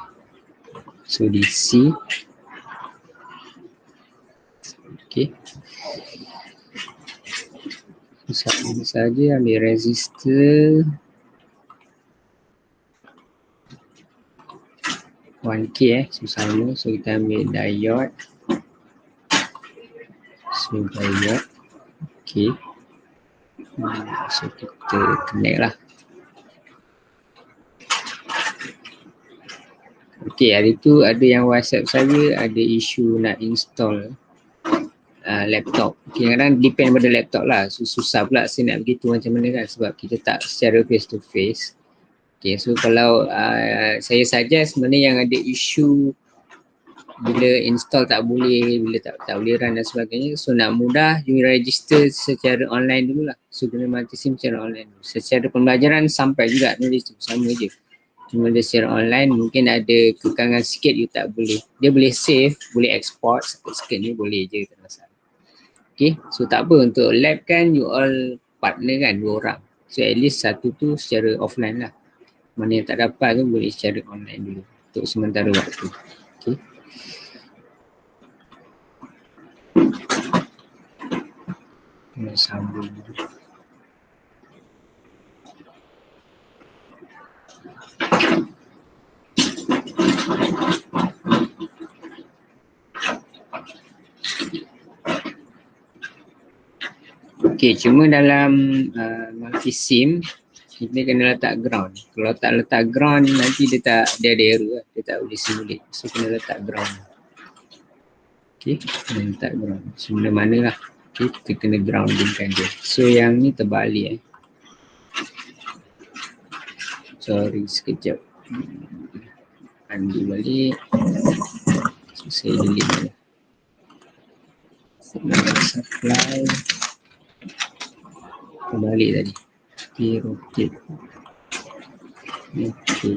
So DC. Okay. Sama saja ambil resistor 1K so sama. So kita ambil diode. So diode. Okay. So kita connect lah. Okay, hari tu ada yang WhatsApp saya ada isu nak install laptop. Okay, kadang depend pada laptop lah. So susah pula saya nak begitu macam mana kan sebab kita tak secara face to face. Okay, so kalau saya suggest sebenarnya yang ada isu bila install tak boleh, bila tak boleh run dan sebagainya. So nak mudah, you register secara online dulu lah. So guna multi-sim secara online. Secara pembelajaran sampai juga nulis tu, sama je. Cuma dia secara online mungkin ada kekangan sikit you tak boleh. Dia boleh save, boleh export, sikit-sikit ni boleh je tak masalah. Okay, so tak apa untuk lab kan you all partner kan 2 orang. So at least satu tu secara offline lah. Mana yang tak dapat tu boleh secara online dulu untuk sementara waktu. Okay. Nak sambung dulu. Okay, cuma dalam multi-sim kita kena letak ground. Kalau tak letak ground nanti dia ada error lah. Dia tak boleh simulate. So kena letak ground. Okay, kena letak ground. So mana-mana lah. Okay, kita kena groundingkan dia. So yang ni terbalik Sorry sekejap. Undo balik. So saya delete dia. Supply. Terbalik tadi. Okay, rotate. Okay.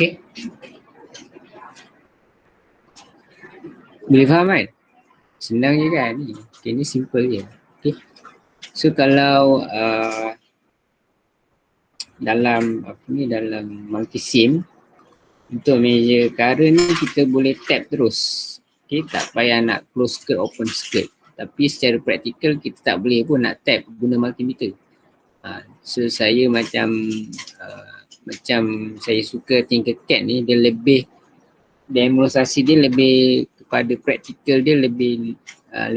Okay. Boleh faham kan? Senang je kan ni. Okay, ni simple je. Okay. So kalau dalam dalam multisim untuk measure current ni kita boleh tap terus. Okay, tak payah nak close skirt, open skirt. Tapi secara praktikal kita tak boleh pun nak tap guna multimeter. So saya macam saya suka Tinkercad ni, dia lebih demonstrasi dia lebih kepada praktikal, dia lebih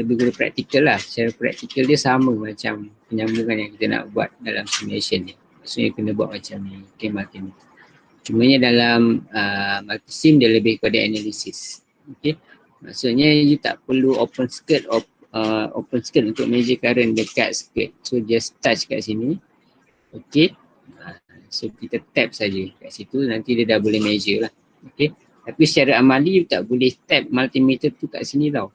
guna praktikal lah. Secara praktikal dia sama macam penyambungan yang kita nak buat dalam simulation ni. Maksudnya kena buat macam ni, macam ni. Cumanya dalam multisim dia lebih kepada analisis. Okay. Maksudnya you tak perlu open skirt untuk measure current dekat skirt. So just touch kat sini. Okay. So kita tap saja kat situ, nanti dia dah boleh measure lah. Okay. Tapi secara amali you tak boleh tap multimeter tu kat sini tau.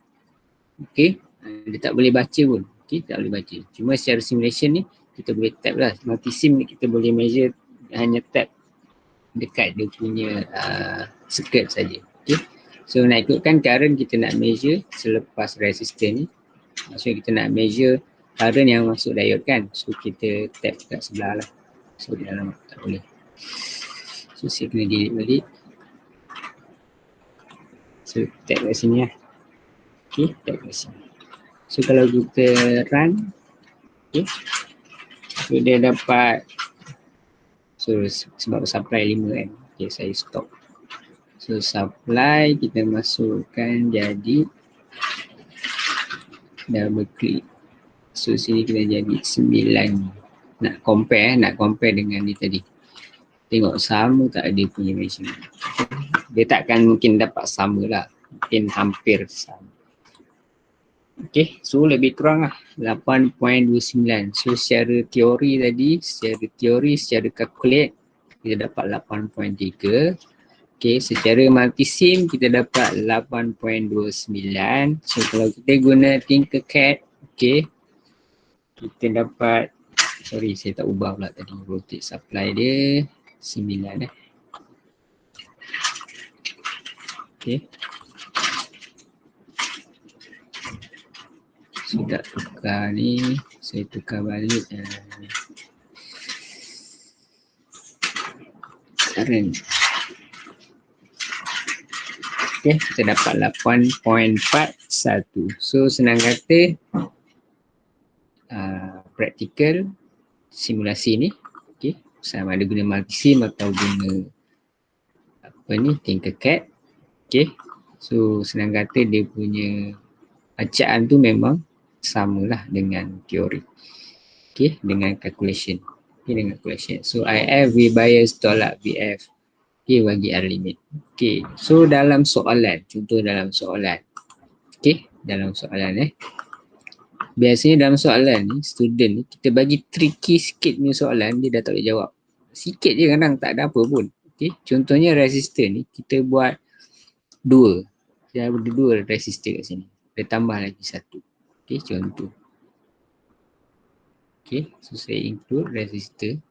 Okay. Dia tak boleh baca pun. Okay, tak boleh baca. Cuma secara simulation ni kita boleh tap lah. Multisim ni kita boleh measure hanya tap dekat dia punya skirt saja. Okay. So nak ikutkan current kita nak measure selepas resistor ni. Maksudnya kita nak measure current yang masuk diode kan. So kita tap kat sebelah lah. So di dalam tak boleh. So saya kena delete balik. So tap kat sini lah. Okay, tap kat sini. So kalau kita run, okay. So dia dapat, so sebab supply 5 kan. Okay, saya stop. So supply kita masukkan jadi double click. So sini kita jadi 9. Nak compare dengan ni tadi. Tengok sama tak dia punya measurement. Dia takkan mungkin dapat sama lah. Mungkin hampir sama. Okay, so lebih kurang lah 8.29. So secara teori tadi, secara calculate kita dapat 8.3. Okay, secara multisim kita dapat 8.29. So kalau kita guna Tinkercad, okay, kita dapat, sorry saya tak ubah pula tadi, voltage supply dia 9 Okay. Sudah tukar ni, saya tukar balik current. Okay, kita dapat 8.41. So senang kata practical simulasi ni, okay, sama ada guna multisim atau guna Tinkercad. Okay, so senang kata dia punya bacaan tu memang samalah dengan teori. Okay, dengan calculation. Okay, dengan calculation. So IF V bias tolak VF. Okay, bagi R limit. Okay, so dalam soalan, contoh dalam soalan. Okay, dalam soalan biasanya dalam soalan ni, student ni, kita bagi tricky sikit punya soalan, dia dah tak boleh jawab. Sikit je kadang tak ada apa pun. Okay, contohnya resistor ni, kita buat 2. Dia ada 2 resistor kat sini. Dia tambah lagi 1. Okay, contoh. Okay, so saya include resistor.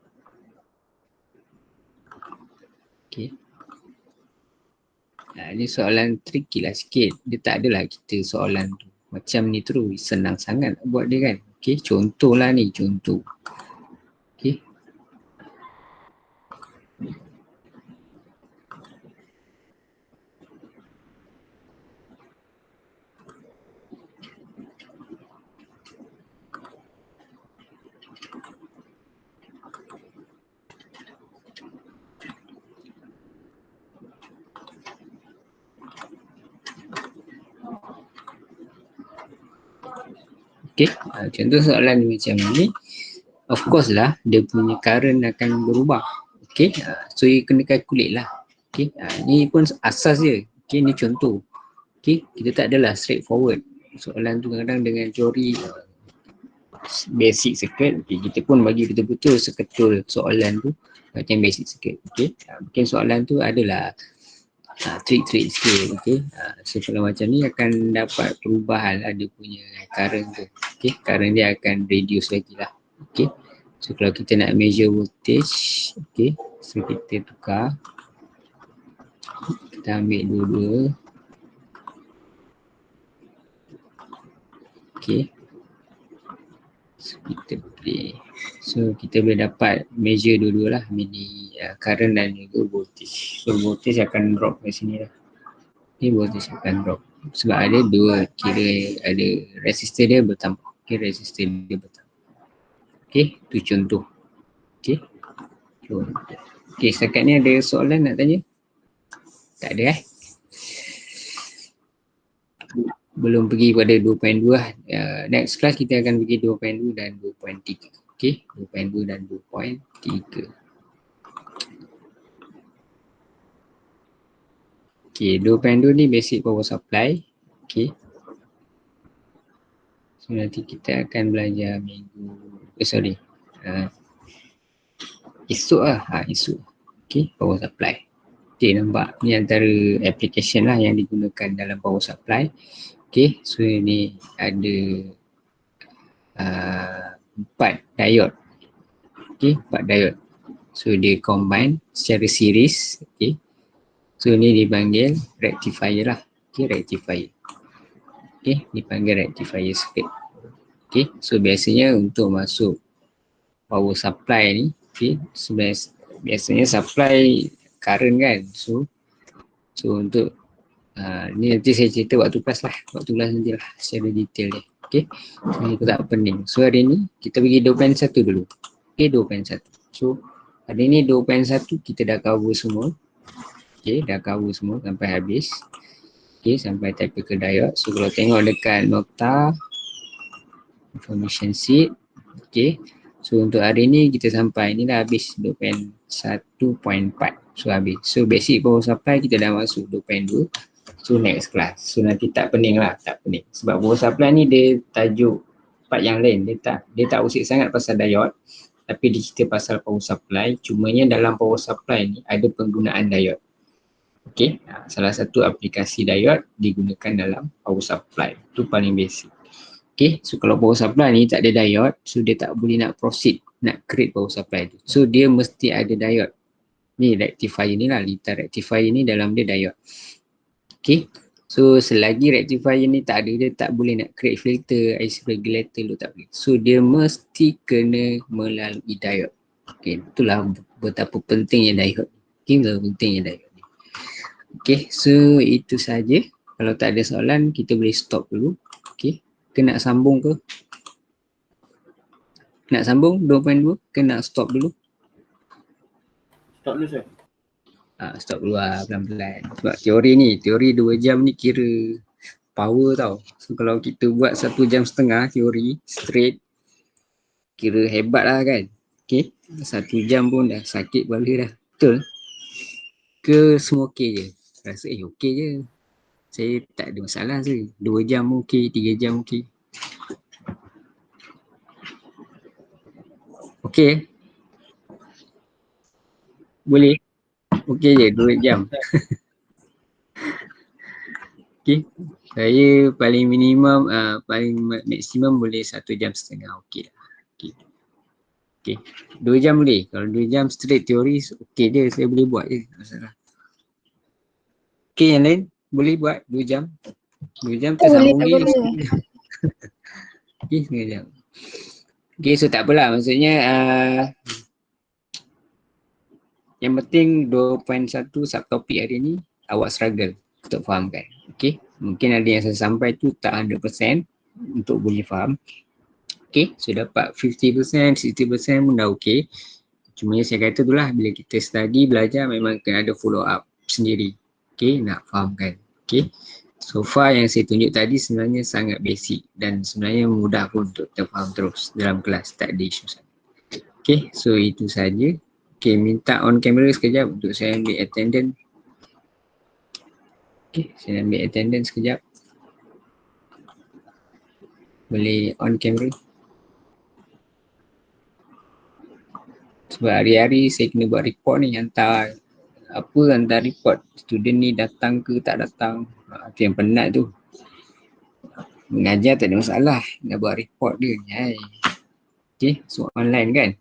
Okay. Ini soalan tricky lah sikit. Dia tak adalah kita soalan tu macam ni terus. Senang sangat buat dia kan. Okay, contoh lah ni, contoh. Okay. Okay, contoh soalan macam ni, of course lah dia punya current akan berubah. Okay, so you kena calculate lah. Okay, ni pun asas je. Okay, ni contoh. Okay, kita tak adalah straightforward. Soalan tu kadang-kadang dengan teori basic circuit, okay, kita pun bagi betul-betul seketul soalan tu macam basic circuit. Okay, mungkin soalan tu adalah trik-trik sikit. Okay, so kalau macam ni akan dapat perubahan lah dia punya current tu. Okay, current dia akan reduce lagi lah. Okay, so kalau kita nak measure voltage, okay, so kita tukar kita ambil dua-dua. Okay. So kita play. So kita boleh dapat measure dua-dua lah, mini current dan juga voltage. So voltage akan drop ke sini lah. Okay, voltage akan drop. Sebab ada dua, kira ada resistor dia bertambah. Okay, resistor dia bertambah. Okay, tu contoh. Okay. Okay, setakat ni ada soalan nak tanya? Tak ada Belum pergi pada 2.2 lah. Next class kita akan pergi 2.2 dan 2.3. Okay, 2.2 dan 2.3. Okay, 2.2 ni basic power supply. Okay. So nanti kita akan belajar esok lah. Esok. Okay, power supply. Okay, nampak ni antara application lah yang digunakan dalam power supply. Okay, so ni ada 4 diode. Okay, 4 diode. So dia combine secara series. Okay, so ni dipanggil rectifier lah. Okay, rectifier. Okay, dipanggil rectifier circuit. Okay, so biasanya untuk masuk power supply ni, okay, so biasanya supply current kan. So untuk ni nanti saya cerita waktu kelas lah. Waktu kelas nanti lah secara detail dia. Okay, so ni tak pening. So hari ni kita pergi 2.1 dulu. Okay, 2.1. So hari ni 2.1 kita dah cover semua. Okay, dah cover semua sampai habis. Okay, sampai typical diode. So kalau tengok dekat nota information sheet. Okay, so untuk hari ni kita sampai ni dah habis 2.1.4. So habis. So basic power supply kita dah masuk 2.2. So next class. So nanti tak pening lah, tak pening. Sebab power supply ni dia tajuk part yang lain. Dia tak usik sangat pasal diode, tapi dia cerita pasal power supply. Cumanya dalam power supply ni ada penggunaan diode. Okay, salah satu aplikasi diode digunakan dalam power supply. Itu paling basic. Okay, so kalau power supply ni tak ada diode, so dia tak boleh nak proceed, nak create power supply tu. So dia mesti ada diode. Ni rectifier ni lah, litar rectifier ni dalam dia diode. Okay, so selagi rectifier ni tak ada, dia tak boleh nak create filter, IC regulator tu tak boleh. So dia mesti kena melalui diode. Okay, itulah betapa pentingnya diode. Okay, betapa pentingnya diode. Okay, so itu saja. Kalau tak ada soalan, kita boleh stop dulu. Okay, ke nak sambung ke? Nak sambung 2.2 ke nak stop dulu? Stop dulu, sir. Stop dulu lah pelan-pelan. Sebab teori 2 jam ni kira power tau. So kalau kita buat 1 jam setengah teori straight, kira hebat lah kan. Okay, 1 jam pun dah sakit kepala dah. Betul? Ke semua okey je? Rasa okey je. Saya tak ada masalah sih. 2 jam okey, 3 jam okey. Okey? Boleh? Okey je 2 jam. Okey. Saya paling minimum, paling maksimum boleh 1 jam setengah. Okey lah. Okey. Okey. 2 jam boleh. Kalau 2 jam straight teori, okey je. Saya boleh buat je. Masalah. Okey, yang lain? Boleh buat 2 jam? 2 jam tersambung Boleh. Okey, 2 jam. Okey, so tak apalah. Maksudnya, yang penting 2.1 subtopik hari ni awak struggle untuk fahamkan. Okey, mungkin ada yang saya sampai tu tak 100% untuk boleh faham. Okey, so dapat 50%, 60% pun dah okey. Cuma yang saya kata tu lah, bila kita study, belajar memang kena ada follow up sendiri. Okey, nak fahamkan. Okey, so far yang saya tunjuk tadi sebenarnya sangat basic dan sebenarnya mudah pun untuk terfaham terus dalam kelas, tak ada isu sangat. Okey, so itu saja. Okay, minta on camera sekejap untuk saya ambil attendance. Okay, saya ambil attendance sekejap. Boleh on camera. Sebab hari-hari saya kena buat report ni, hantar report. Student ni datang ke tak datang. Itu yang penat tu. Mengajar tak ada masalah, nak buat report dia. Okay, so online kan.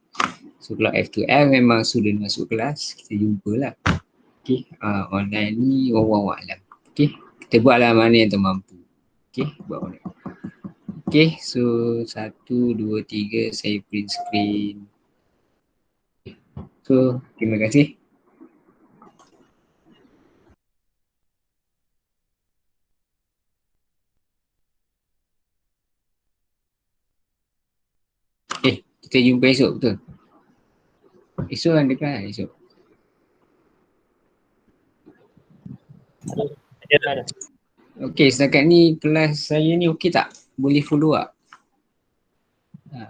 So kalau F2L memang student masuk kelas, kita jumpa lah. Okay, online ni wallahu a'lam. Okay, kita buatlah mana yang termampu. Okay, buat online. Okay, so 1, 2, 3 saya print screen. So, terima kasih. Kita jumpa esok betul? Esok kan dekat esok? Ada. Okay, setakat ni kelas saya ni okey tak? Boleh follow tak?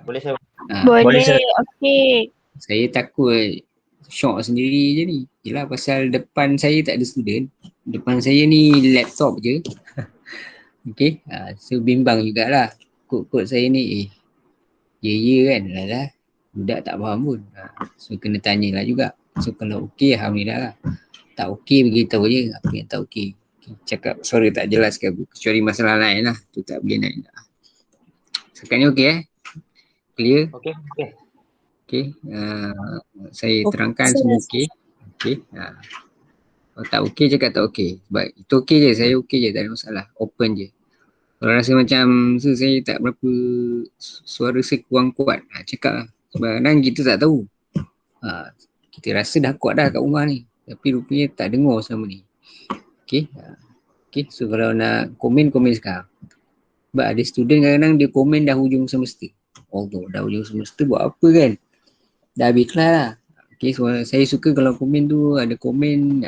Boleh saya? Boleh, Boleh, sir. okey. Saya takut shock sendiri je ni. Yelah pasal depan saya tak ada student. Depan saya ni laptop je. Okay, so bimbang jugalah. Kod-kod saya ni ya kan. Alah, budak tak faham pun. So kena tanyalah juga. So kalau okey alhamdulillah lah. Tak okey beritahu je apa yang tak okey. Cakap sorry tak jelas ke kecuali masalah lain lah. Tu tak boleh naik. Sekarang ni okey Clear? Okey. Okey. Okay. Saya terangkan semua okey. Okey. Kalau tak okey cakap tak okey. Sebab itu okey je. Saya okey je. Tak ada masalah. Open je. Kalau rasa macam saya tak berapa suara saya kurang kuat. Cakap lah. Sebab kadang kita tak tahu. Kita rasa dah kuat dah kat rumah ni. Tapi rupanya tak dengar selama ni. Okay. Okay. So kalau nak komen sekarang. Sebab ada student kadang-kadang dia komen dah hujung semester. Allah, dah hujung semester buat apa kan? Dah habis kelas lah. Okay, so saya suka kalau komen tu ada komen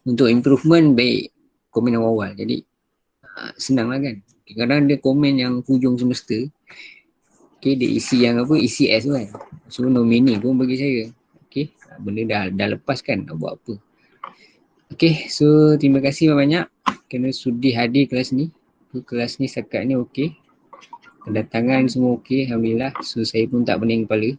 untuk improvement baik komen awal-awal. Jadi senang lah kan. Kadang-kadang dia komen yang hujung semester. Okay, dia isi yang apa? Isi S tu kan. So no meaning pun bagi saya. Okay, benda dah lepas kan nak buat apa. Okay, so terima kasih banyak kerana sudi hadir kelas ni. Kelas ni setakat ni okey. Kedatangan semua okey, alhamdulillah. So saya pun tak pening kepala.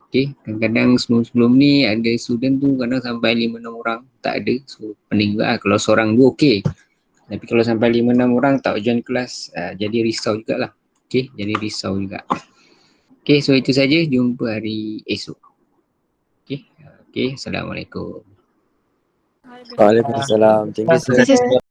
Okay, kadang-kadang sebelum ni ada student tu kadang sampai 5-6 orang tak ada. So pening juga lah. Kalau seorang dua okey. Tapi kalau sampai 5-6 orang tak join kelas, jadi risau jugalah. Okay, jadi risau juga. Okay, so itu saja. Jumpa hari esok. Okay, Assalamualaikum. Waalaikumsalam. Thank you, sir. Terima kasih.